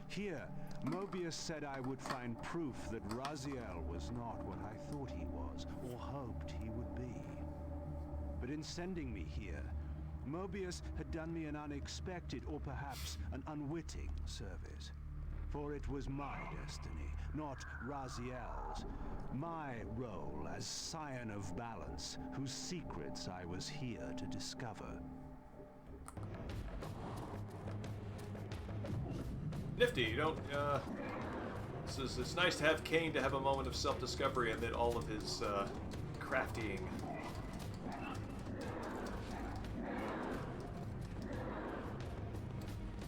Speaker 4: Here, Mobius said I would find proof that Raziel was not what I thought he was, or hoped he would be. But in sending me here, Mobius had done me an unexpected, or perhaps an unwitting service. For it was my destiny, not Raziel's. My role as Scion of Balance, whose secrets I was here to discover.
Speaker 1: Nifty, you don't, it's nice to have Kain to have a moment of self-discovery amid all of his, craftying.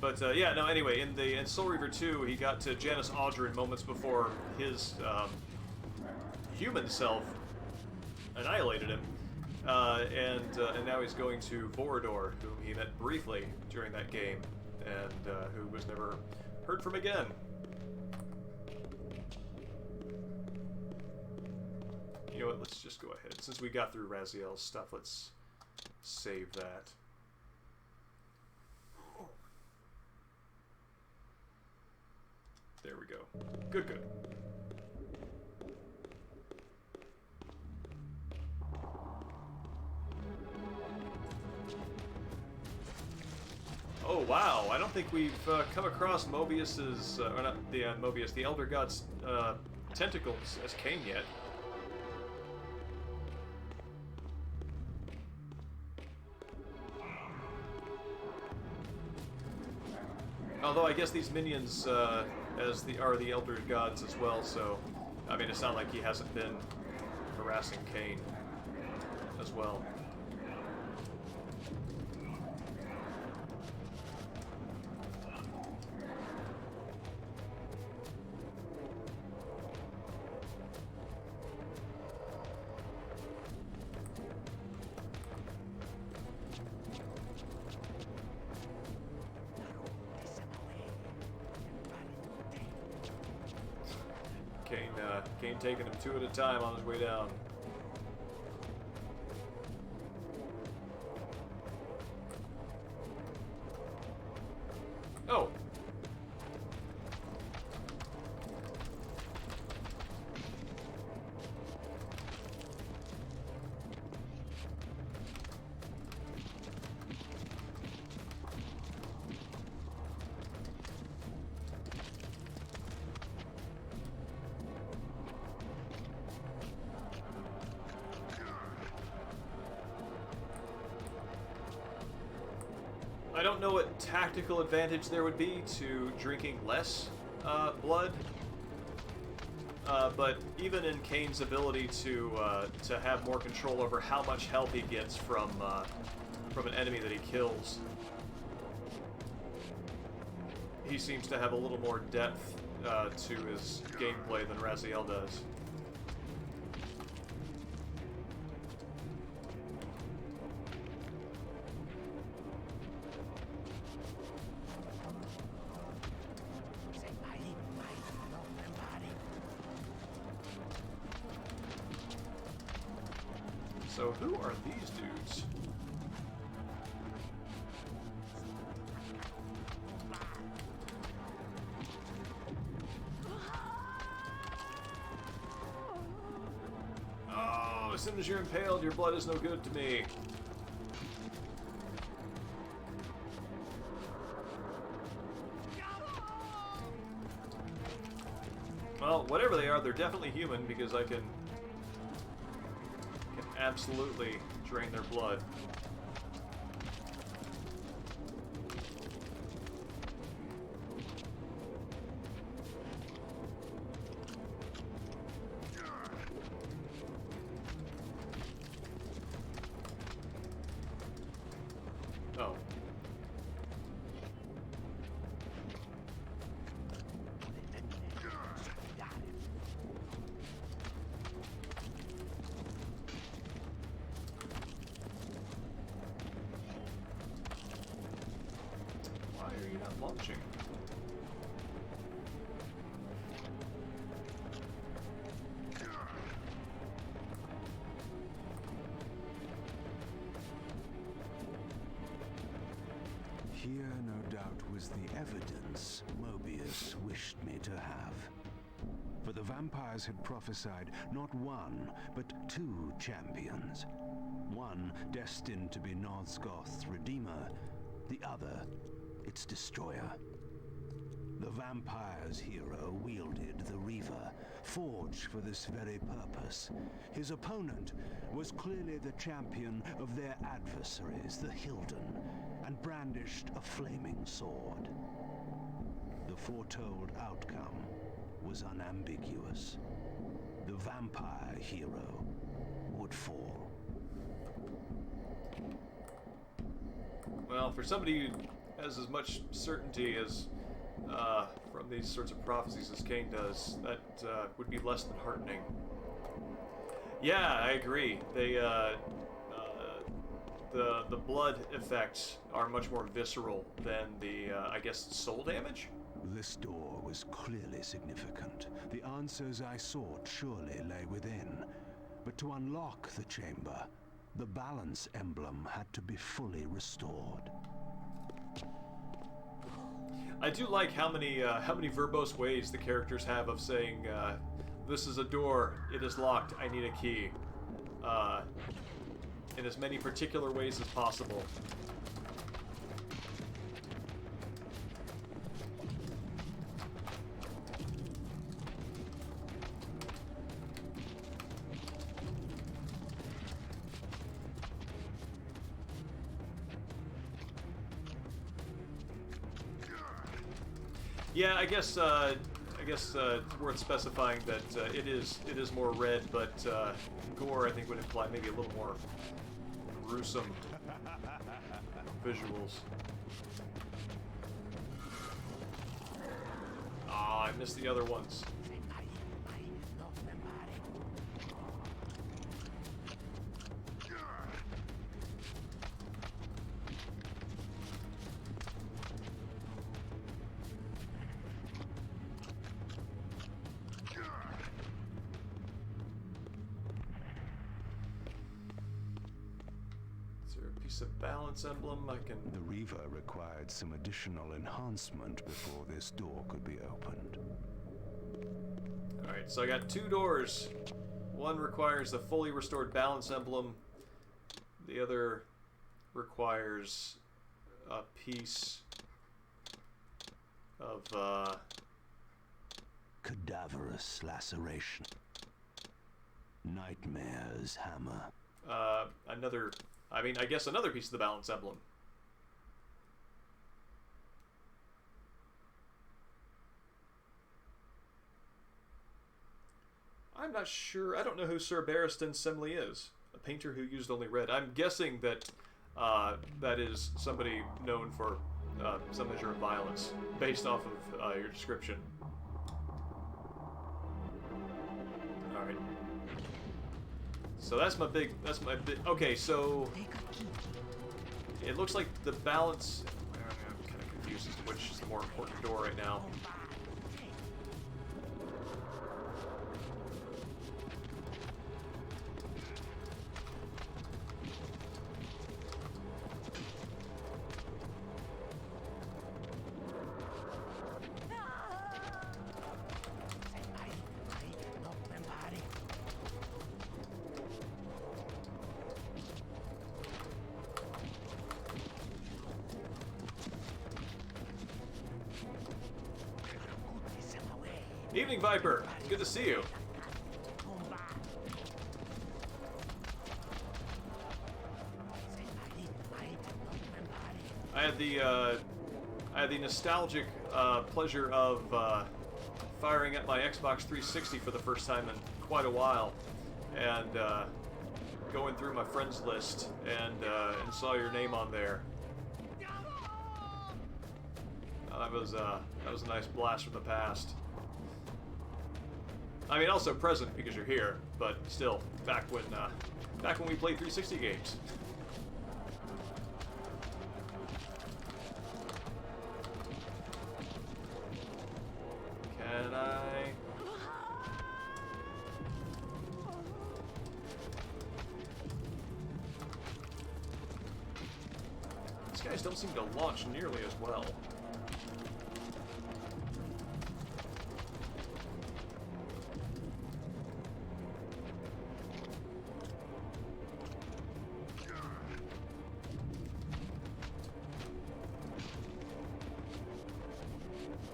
Speaker 1: But, yeah, no, anyway, in Soul Reaver 2, he got to Janice Audrin moments before his, human self annihilated him. And now he's going to Vorador, whom he met briefly during that game, and, who was never heard from again. You know what, let's just go ahead. Since we got through Raziel's stuff, let's save that. There we go. Good, good. Oh wow, I don't think we've come across Mobius's, or not the Mobius, the Elder God's tentacles as Kain yet. Although I guess these minions are the Elder Gods as well, so I mean it's not like he hasn't been harassing Kain as well. Kain taking him 2 at a time on his way down. Oh! I don't know what tactical advantage there would be to drinking less blood, but even in Kain's ability to have more control over how much health he gets from an enemy that he kills, he seems to have a little more depth to his gameplay than Raziel does. So who are these dudes? Oh, as soon as you're impaled, your blood is no good to me. Well, whatever they are, they're definitely human because I can absolutely drain their blood. Oh. Launching.
Speaker 4: Here, no doubt, was the evidence Mobius wished me to have. For the vampires had prophesied not one, but 2 champions. One destined to be Nosgoth's redeemer, the other its destroyer. The vampire's hero wielded the Reaver, forged for this very purpose. His opponent was clearly the champion of their adversaries, the Hilden, and brandished a flaming sword. The foretold outcome was unambiguous. The vampire hero would fall.
Speaker 1: Well, for somebody who has as much certainty as from these sorts of prophecies as Kain does, that would be less than heartening. Yeah, I agree. They the blood effects are much more visceral than the I guess soul damage.
Speaker 4: This door was clearly significant. The answers I sought surely lay within. But to unlock the chamber, the balance emblem had to be fully restored.
Speaker 1: I do like how many verbose ways the characters have of saying, "This is a door. It is locked. I need a key." In as many particular ways as possible. Yeah, I guess it's worth specifying that it is more red, but gore I think would imply maybe a little more gruesome visuals. Ah, I missed the other ones. Of balance emblem I can...
Speaker 4: The Reaver required some additional enhancement before this door could be opened.
Speaker 1: Alright, so I got 2 doors. One requires a fully restored balance emblem. The other requires a piece of
Speaker 4: cadaverous laceration. Nightmare's hammer.
Speaker 1: I guess another piece of the balance emblem. I'm not sure. I don't know who Sir Barristan Semley is. A painter who used only red. I'm guessing that that is somebody known for some measure of violence, based off of your description. All right. So that's my big. Okay, so it looks like the balance. I'm kind of confused as to which is the more important door right now. Evening, Viper. Good to see you. I had the nostalgic pleasure of firing up my Xbox 360 for the first time in quite a while, and going through my friends list and saw your name on there. That was a nice blast from the past. I mean, also present because you're here, but still, back when we played 360 games. Can I? These guys don't seem to launch nearly as well.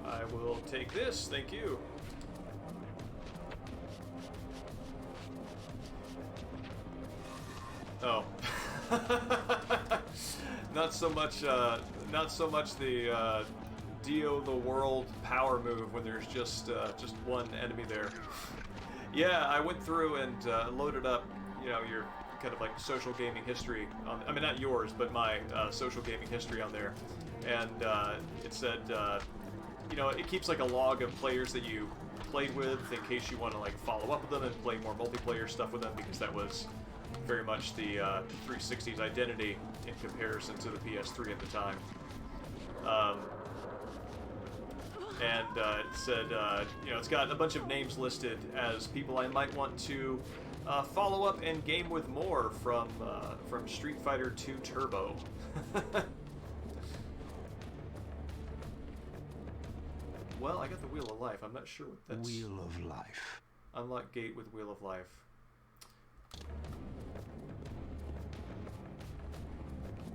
Speaker 1: I will I'll take this, thank you. Oh. Not so much the Dio the world power move when there's just one enemy there. Yeah, I went through and loaded up, you know, your kind of like social gaming history on, I mean, not yours, but my social gaming history on there. And it said, you know, it keeps like a log of players that you played with in case you want to like follow up with them and play more multiplayer stuff with them, because that was very much the 360's identity in comparison to the PS3 at the time. And it said, you know, it's got a bunch of names listed as people I might want to follow up and game with more from Street Fighter 2 Turbo. Well, I got the Wheel of Life. I'm not sure what that's...
Speaker 4: Wheel of Life.
Speaker 1: Unlock gate with Wheel of Life.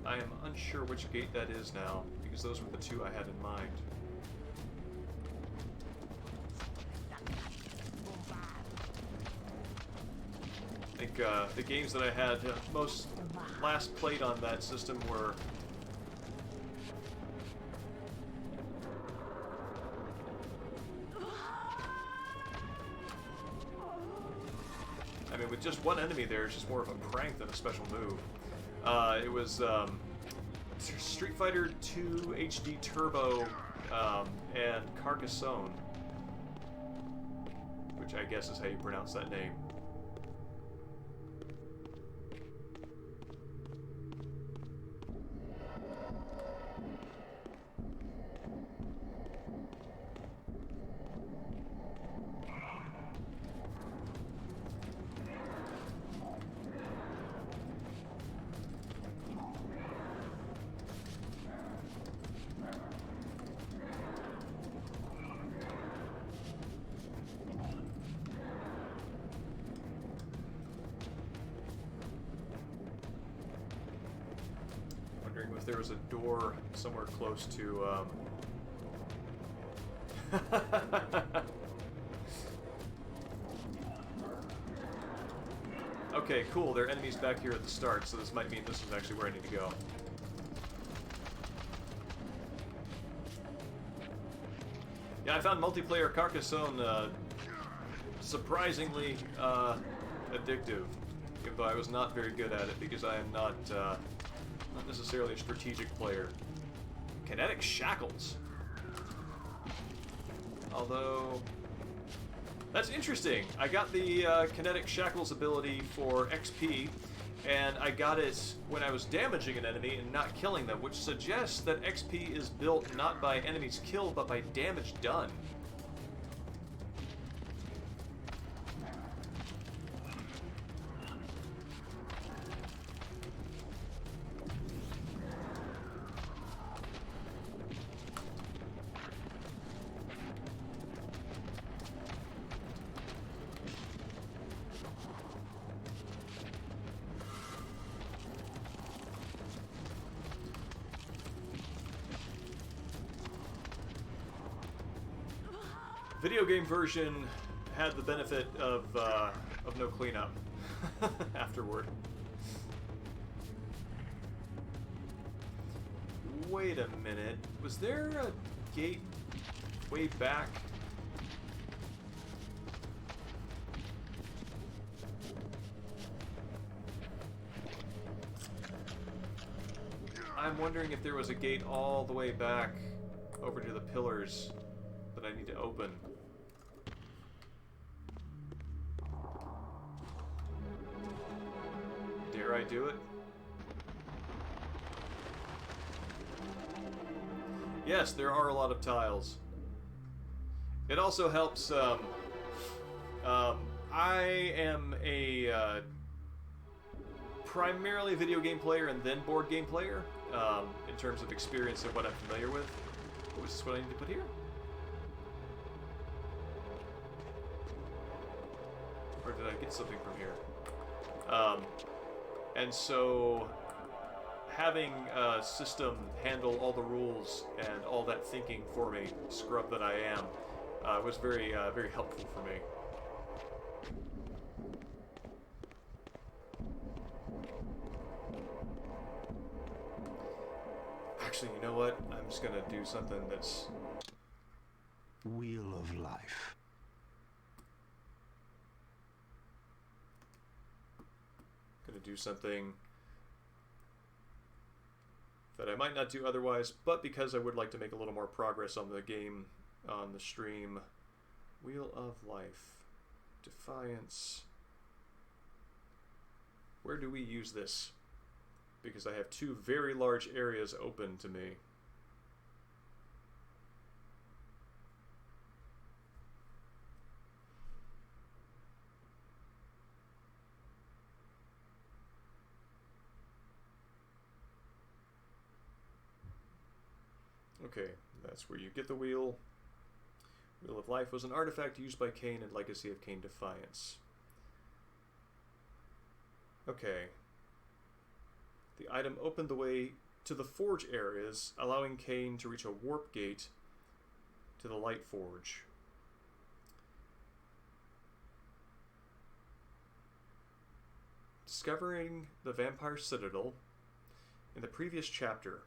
Speaker 1: I am unsure which gate that is now, because those were the two I had in mind. I think the games that I had most last played on that system were... I mean, with just one enemy there, it's just more of a prank than a special move. It was Street Fighter 2 HD Turbo and Carcassonne, which I guess is how you pronounce that name. If there was a door somewhere close to okay, cool, there are enemies back here at the start, so this might mean this is actually where I need to go. Yeah, I found multiplayer Carcassonne surprisingly addictive, even though I was not very good at it because I am not necessarily a strategic player. Kinetic Shackles. Although, that's interesting. I got the Kinetic Shackles ability for XP, and I got it when I was damaging an enemy and not killing them, which suggests that XP is built not by enemies killed, but by damage done. Video game version had the benefit of no cleanup afterward. Wait a minute, was there a gate way back? I'm wondering if there was a gate all the way back over to the pillars that I need to open. Dare I do it? Yes, there are a lot of tiles. It also helps, I am a primarily video game player and then board game player, in terms of experience and what I'm familiar with. Was this what I need to put here? Or did I get something from here? And so having a system handle all the rules and all that thinking for me, scrub that I am, was very helpful for me. Actually, you know what? I'm just gonna do something that's...
Speaker 4: Wheel of Life.
Speaker 1: Gonna do something that I might not do otherwise, but because I would like to make a little more progress on the game, on the stream. Wheel of Life. Defiance. Where do we use this? Because I have two very large areas open to me. Okay, that's where you get the wheel. Wheel of Life was an artifact used by Kain in Legacy of Kain Defiance. Okay. The item opened the way to the forge areas, allowing Kain to reach a warp gate to the Light Forge. Discovering the Vampire Citadel in the previous chapter.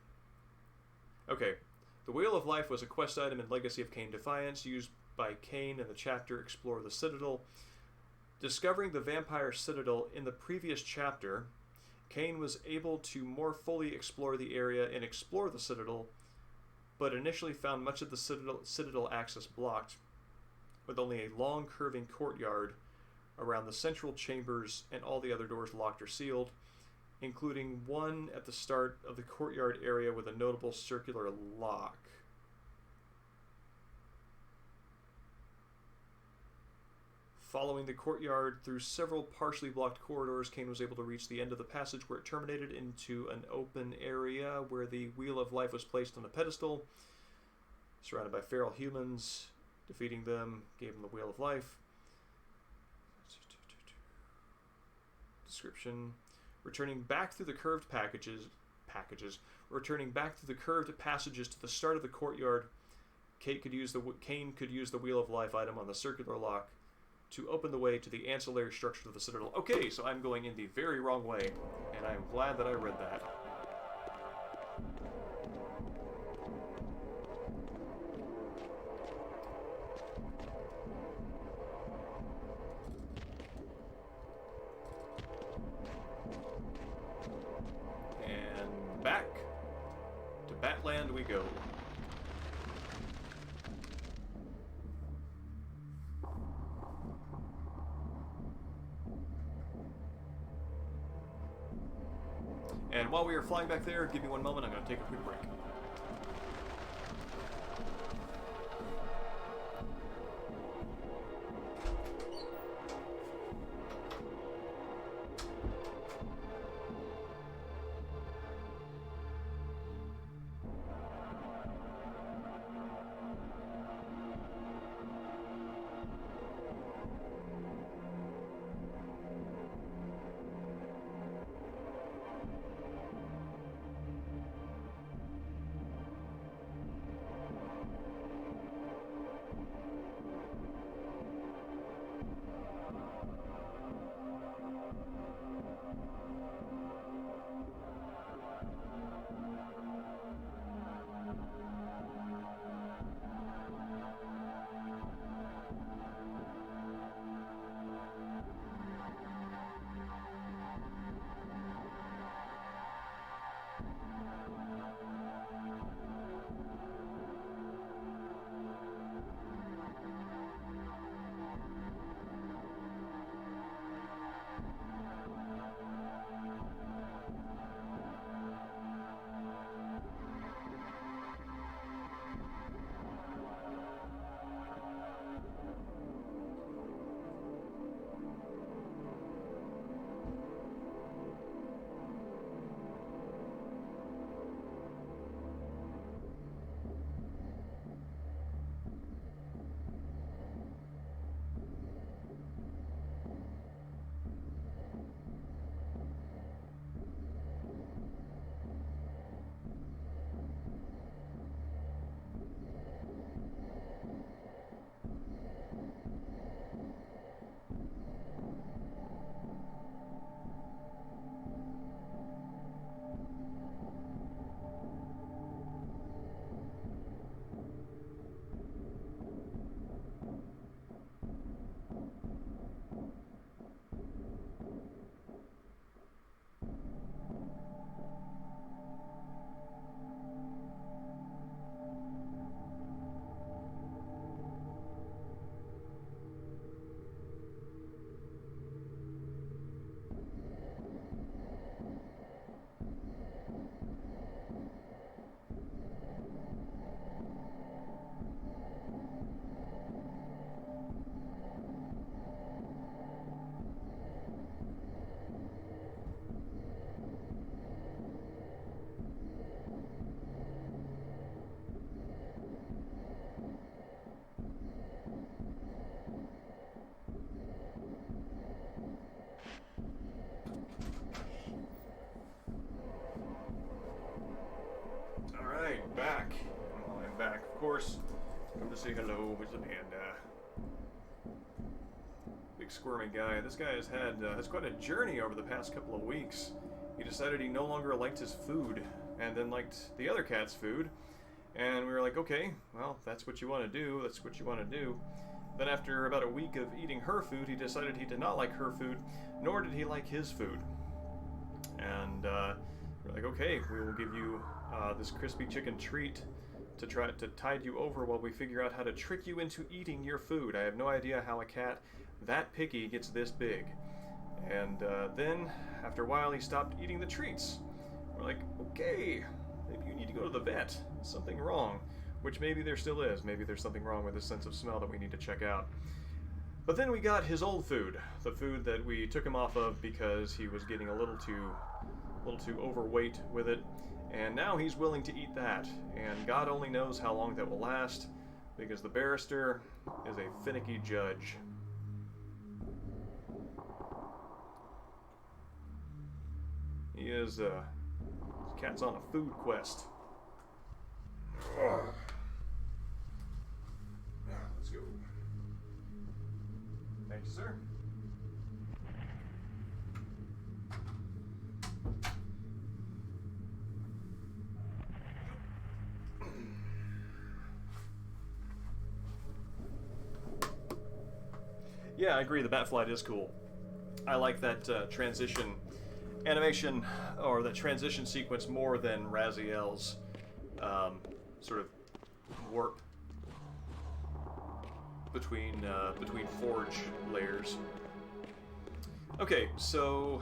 Speaker 1: Okay, the Wheel of Life was a quest item in Legacy of Kain Defiance used by Kain in the chapter Explore the Citadel. Discovering the Vampire Citadel in the previous chapter, Kain was able to more fully explore the area and explore the Citadel, but initially found much of the Citadel access blocked, with only a long curving courtyard around the central chambers and all the other doors locked or sealed, including one at the start of the courtyard area with a notable circular lock. Following the courtyard through several partially blocked corridors, Kain was able to reach the end of the passage where it terminated into an open area where the Wheel of Life was placed on a pedestal, surrounded by feral humans. Defeating them gave him the Wheel of Life. Description. Returning back through the curved returning back through the curved passages to the start of the courtyard, Kain could use the Wheel of Life item on the circular lock to open the way to the ancillary structure of the Citadel. Okay, so I'm going in the very wrong way, and I'm glad that I read that. And back to Batland we go. And while we are flying back there, give me one moment, I'm going to take a quick break. say hello, Mr. Panda. Big squirmy guy. This guy has quite a journey over the past couple of weeks. He decided he no longer liked his food, and then liked the other cat's food. And we were like, okay, well, that's what you want to do. That's what you want to do. Then after about a week of eating her food, he decided he did not like her food, nor did he like his food. And we're like, okay, we will give you this crispy chicken treat to try to tide you over while we figure out how to trick you into eating your food. I have no idea how a cat that picky gets this big. And then, after a while, he stopped eating the treats. We're like, okay, maybe you need to go to the vet. Something wrong. Which maybe there still is. Maybe there's something wrong with his sense of smell that we need to check out. But then we got his old food. The food that we took him off of because he was getting a little too overweight with it. And now he's willing to eat that. And God only knows how long that will last, because the barrister is a finicky judge. He is, his cat's on a food quest. Let's go. Thank you, sir. Yeah, I agree. The bat flight is cool. I like that transition animation, or that transition sequence, more than Raziel's sort of warp between forge layers. Okay, so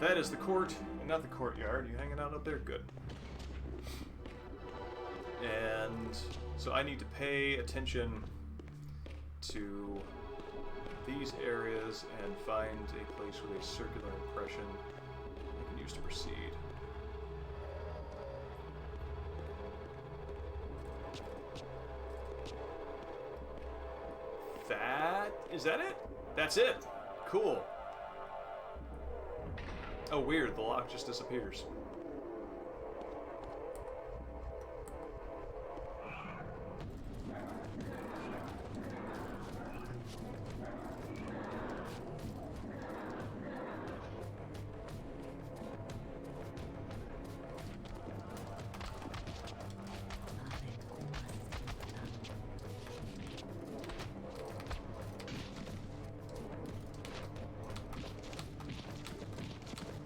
Speaker 1: that is the court, not the courtyard. You hanging out up there? Good. And so I need to pay attention to these areas and find a place with a circular impression I can use to proceed. Is that it? That's it. Cool. Oh, weird. The lock just disappears.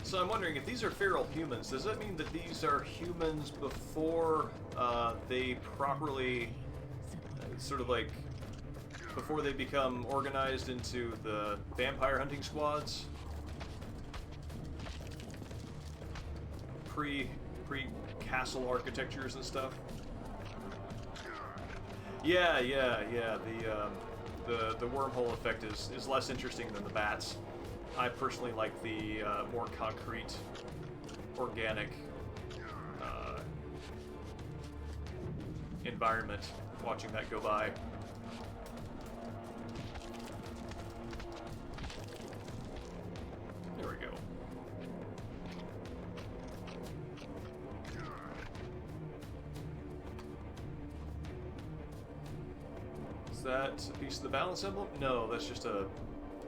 Speaker 1: So I'm wondering, if these are feral humans, does that mean that these are humans before they properly, sort of like, before they become organized into the vampire hunting squads? Pre-castle architectures and stuff? Yeah. The wormhole effect is less interesting than the bats. I personally like the more concrete, organic environment, watching that go by. There we go. Is that a piece of the balance emblem? No, that's just a...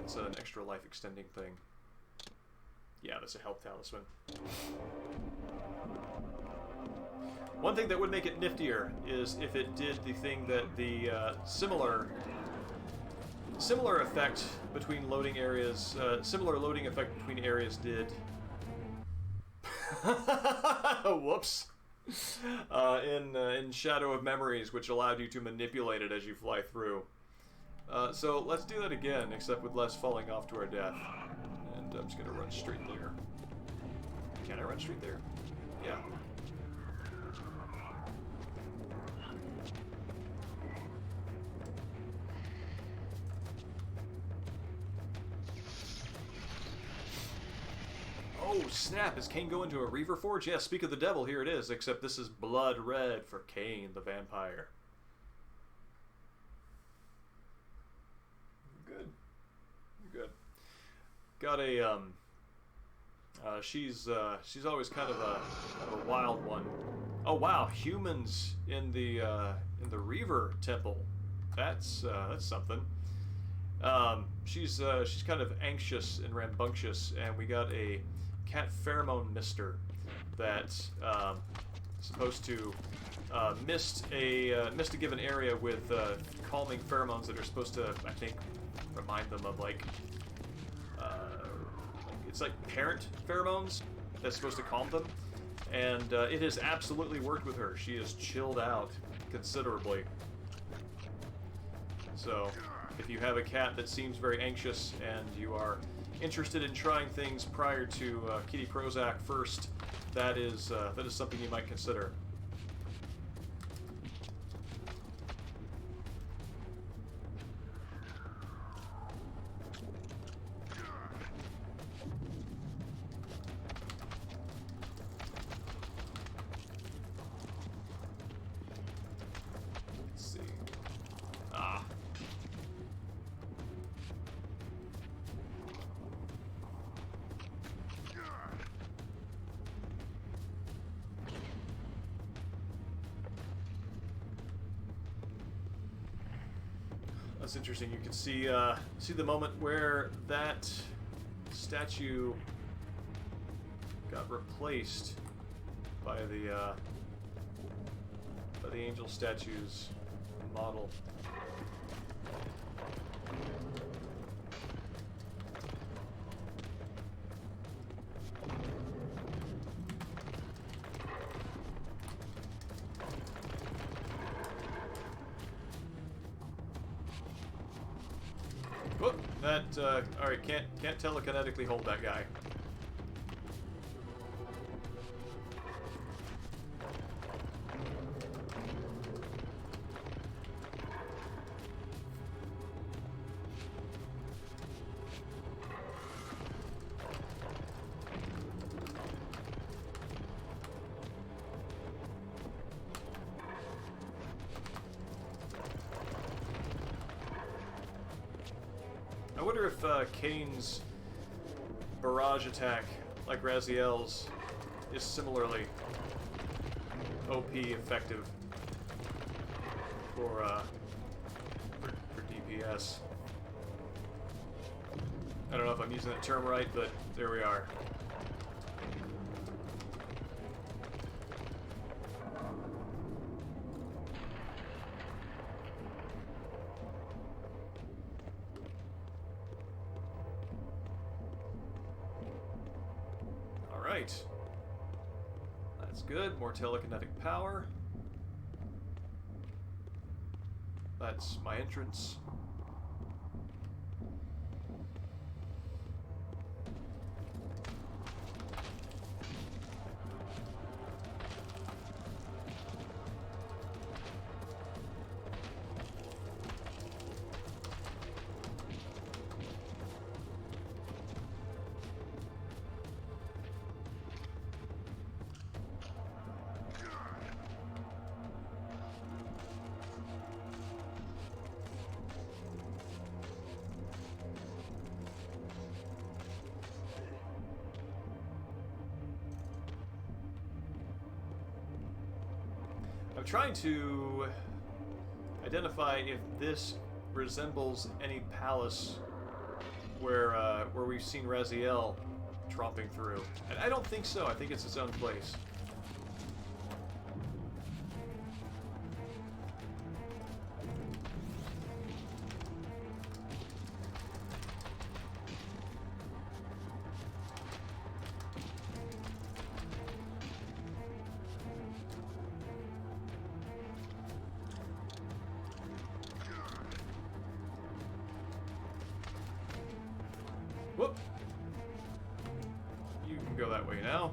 Speaker 1: It's an extra life extending thing. Yeah, that's a health talisman. One thing that would make it niftier is if it did the thing that the similar effect between loading areas, similar loading effect between areas did. Whoops. In Shadow of Memories, which allowed you to manipulate it as you fly through. So let's do that again, except with less falling off to our death. And I'm just gonna run straight there. Can I run straight there? Yeah. Oh snap, is Kain going to a Reaver Forge? Yes, speak of the devil, here it is, except this is blood red for Kain the vampire. Good. Got a she's always kind of a wild one. Oh wow, humans in the Reaver Temple. That's something. She's kind of anxious and rambunctious, and we got a cat pheromone mister that's supposed to mist a given area with calming pheromones that are supposed to, I think, remind them of like it's like parent pheromones that's supposed to calm them, and it has absolutely worked with her. She has chilled out considerably. So, if you have a cat that seems very anxious and you are interested in trying things prior to Kitty Prozac first, that is something you might consider. Let's see. That's interesting. You can see the moment where that statue got replaced by the angel statue's model. Whoop! That all right. Can't telekinetically hold that guy. I wonder if Kain's barrage attack, like Raziel's, is similarly OP effective for DPS. I don't know if I'm using that term right, but there we are. Alright. That's good. More telekinetic power. That's my entrance. I'm trying to identify if this resembles any palace where we've seen Raziel tromping through. And I don't think so. I think it's its own place. Whoop! You can go that way now.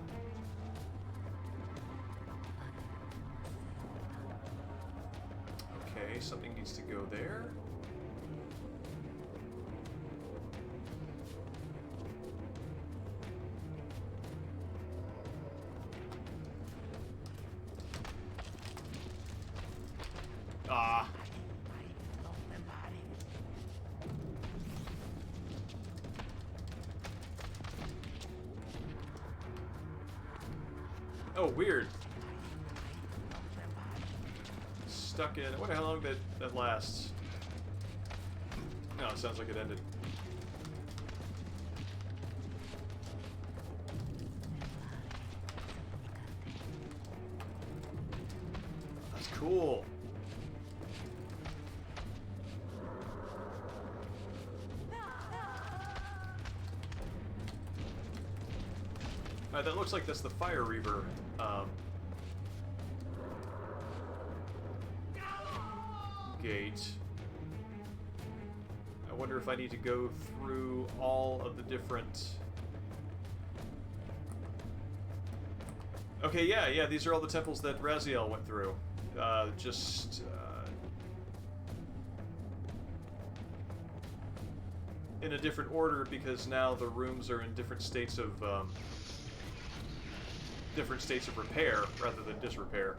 Speaker 1: Okay, something needs to go there. Ah. Oh, weird. stuck in. I wonder how long that lasts. No, it sounds like it ended. That's cool. Alright, that looks like that's the Fire Reaver. Gate. I wonder if I need to go through all of the different... Okay, yeah, these are all the temples that Raziel went through. In a different order, because now the rooms are in different states of repair rather than disrepair.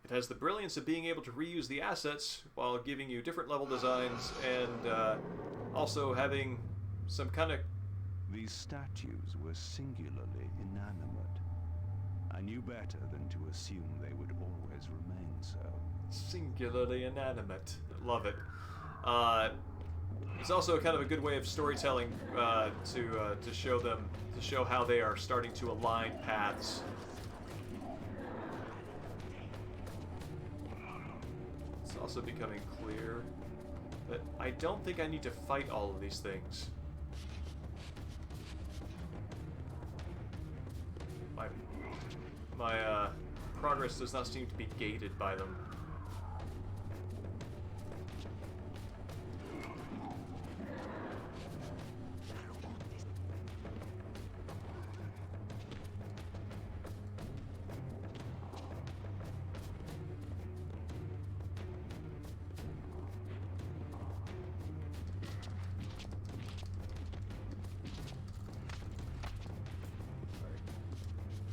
Speaker 1: It has the brilliance of being able to reuse the assets while giving you different level designs and also having some kind of...
Speaker 4: These statues were singularly inanimate. I knew better than to assume they would always remain so.
Speaker 1: Singularly inanimate. Love it. It's also kind of a good way of storytelling to show how they are starting to align paths. It's also becoming clear that I don't think I need to fight all of these things. My progress does not seem to be gated by them.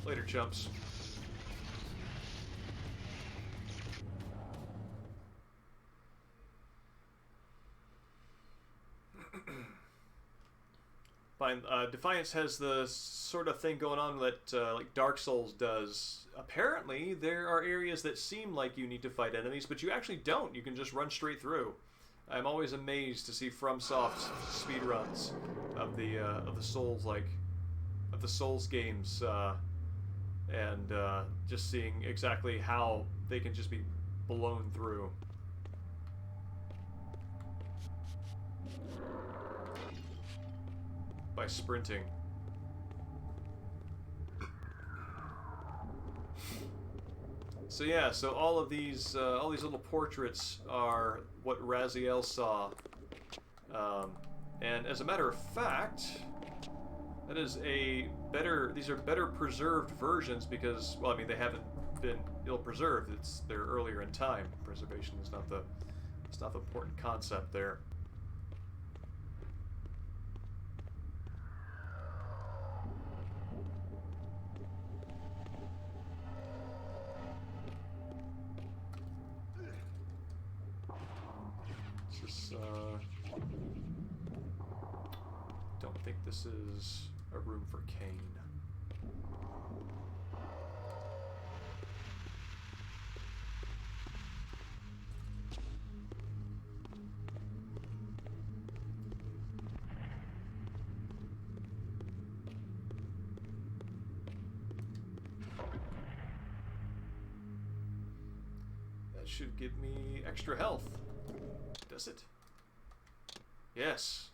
Speaker 1: Later, chumps. Fine. Defiance has the sort of thing going on that like Dark Souls does. Apparently, there are areas that seem like you need to fight enemies, but you actually don't. You can just run straight through. I'm always amazed to see FromSoft's speedruns of the Souls games. And just seeing exactly how they can just be blown through. By sprinting. So yeah, so all these little portraits are what Raziel saw. And as a matter of fact, that is these are better preserved versions because, well, I mean, they haven't been ill-preserved. They're earlier in time. Preservation is not the important concept there. Don't think this is a room for Kain. That should give me extra health. Does it? Yes.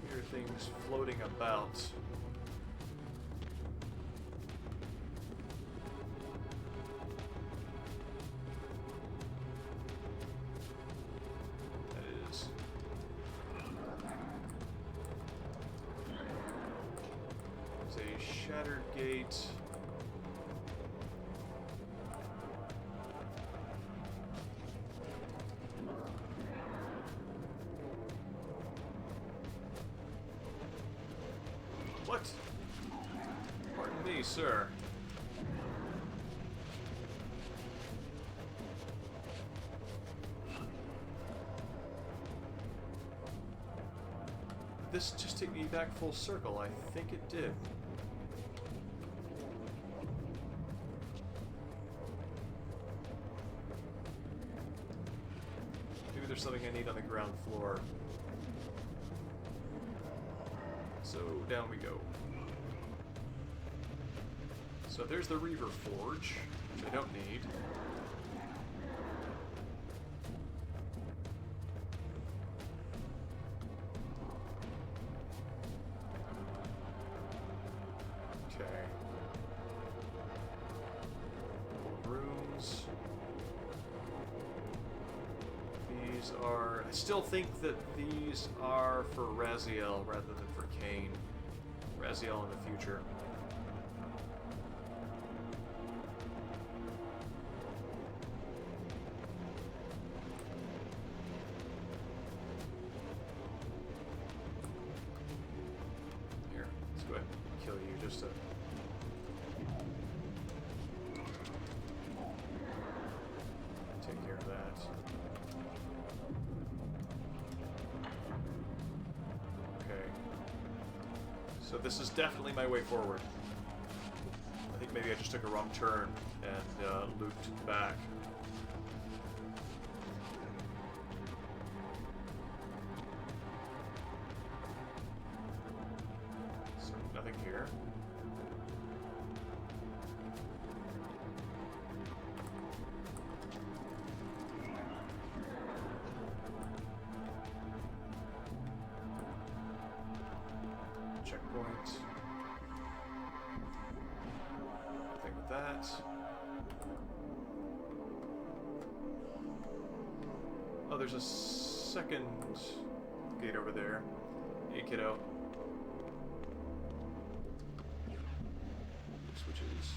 Speaker 1: Here are things floating about. Shattered gate. What? Pardon me, sir. This just took me back full circle. I think it did. Maybe there's something I need on the ground floor. So down we go. So there's the Reaver Forge, which I don't need. Okay. Rooms. These are... I still think that these are for Raziel rather than for Kain. Raziel in the future. Here, let's go ahead and kill you just to... take care of that. Okay. So this is definitely my way forward. I think maybe I just took a wrong turn and looped back. So nothing here. Checkpoint. Nothing with that. Oh, there's a second gate over there. Hey, kiddo. Switches.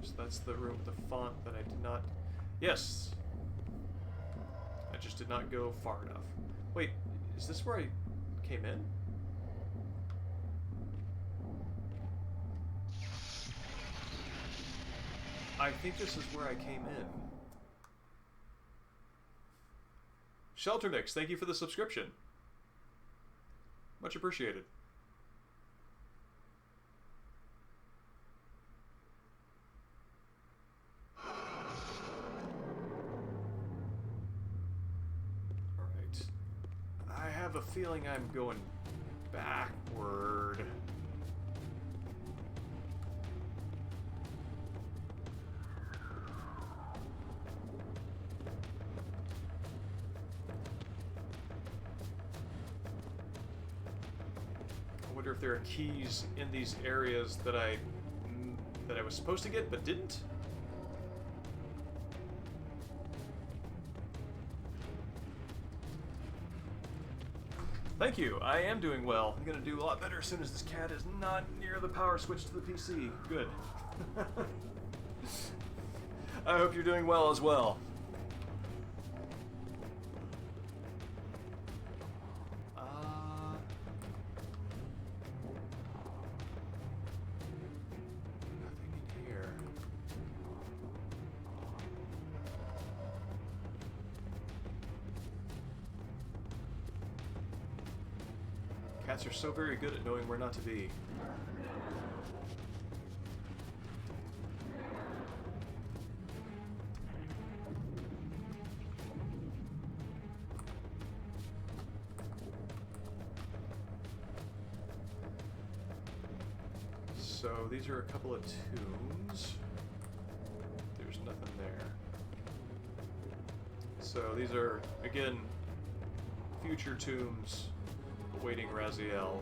Speaker 1: So that's the room with the font that I did not... Yes! I just did not go far enough. Wait, is this where I came in? I think this is where I came in. Shelter Mix, thank you for the subscription. Much appreciated. Alright. I have a feeling I'm going backward. I wonder if there are keys in these areas that I was supposed to get but didn't. Thank you. I am doing well. I'm gonna do a lot better as soon as this cat is not near the power switch to the PC. Good. I hope you're doing well as well. Nothing in here. Cats are so very good at knowing where not to be. So these are a couple of tombs. There's nothing there. So these are, again, future tombs awaiting Raziel.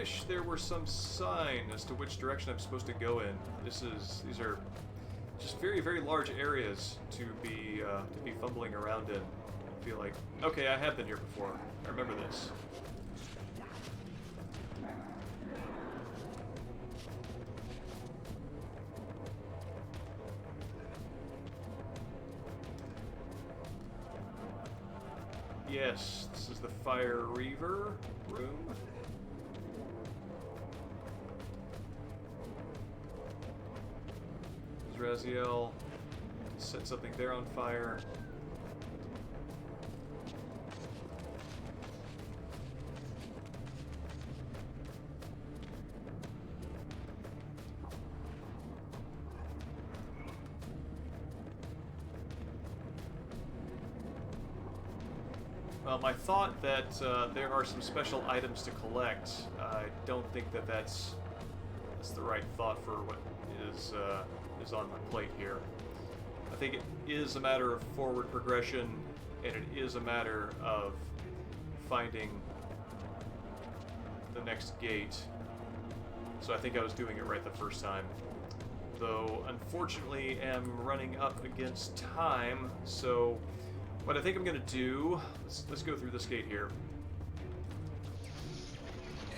Speaker 1: wish there were some sign as to which direction I'm supposed to go in. These are just very, very large areas to be fumbling around in. I feel like, okay, I have been here before. I remember this. Yes, this is the Fire Reaver room. Raziel set something there on fire. I thought that there are some special items to collect. I don't think that that's the right thought for what is on my plate here. I think it is a matter of forward progression, and it is a matter of finding the next gate. So I think I was doing it right the first time. Though, unfortunately, am running up against time, so what I think I'm going to do, let's go through this gate here.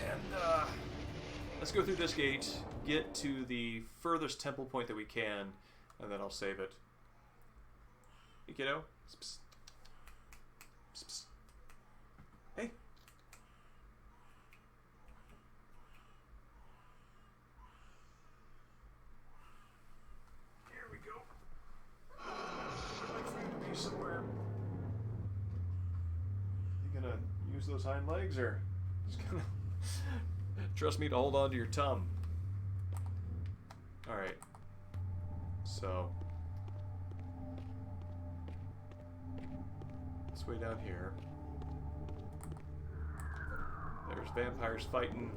Speaker 1: And, let's go through this gate, get to the furthest temple point that we can, and then I'll save it. Hey, kiddo. Psst, psst. Psst, psst. Hey. Here we go. I'd like for you to be somewhere. You gonna use those hind legs, or just gonna trust me to hold on to your tum? Alright, so this way down here. There's vampires fighting.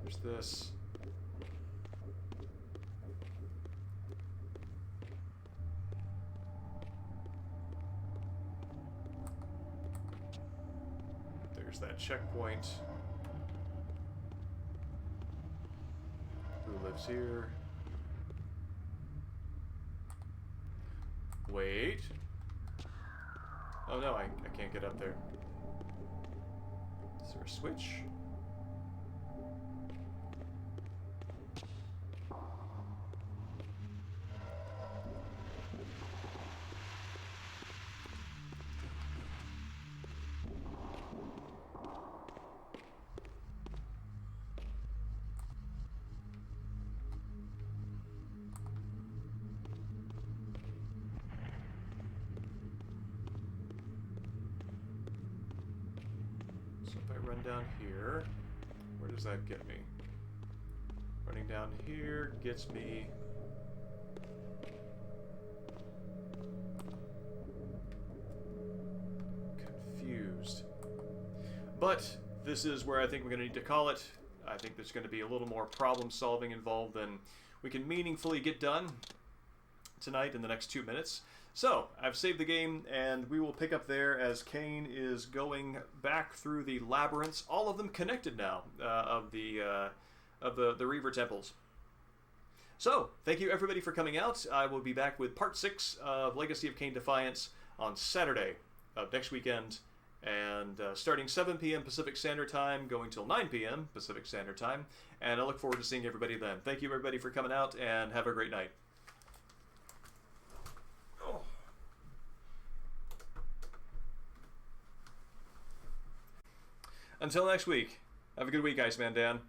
Speaker 1: There's this. There's that checkpoint. Who lives here? Wait. Oh no, I can't get up there. Is there a switch? Run down here. Where does that get me? Running down here gets me confused. But this is where I think we're going to need to call it. I think there's going to be a little more problem solving involved than we can meaningfully get done tonight in the next 2 minutes. So, I've saved the game, and we will pick up there as Kain is going back through the labyrinths, all of them connected now, of the Reaver temples. So, thank you everybody for coming out. I will be back with part 6 of Legacy of Kain Defiance on Saturday of next weekend, and starting 7 p.m. Pacific Standard Time, going till 9 p.m. Pacific Standard Time, and I look forward to seeing everybody then. Thank you everybody for coming out, and have a great night. Until next week, have a good week, Iceman Dan.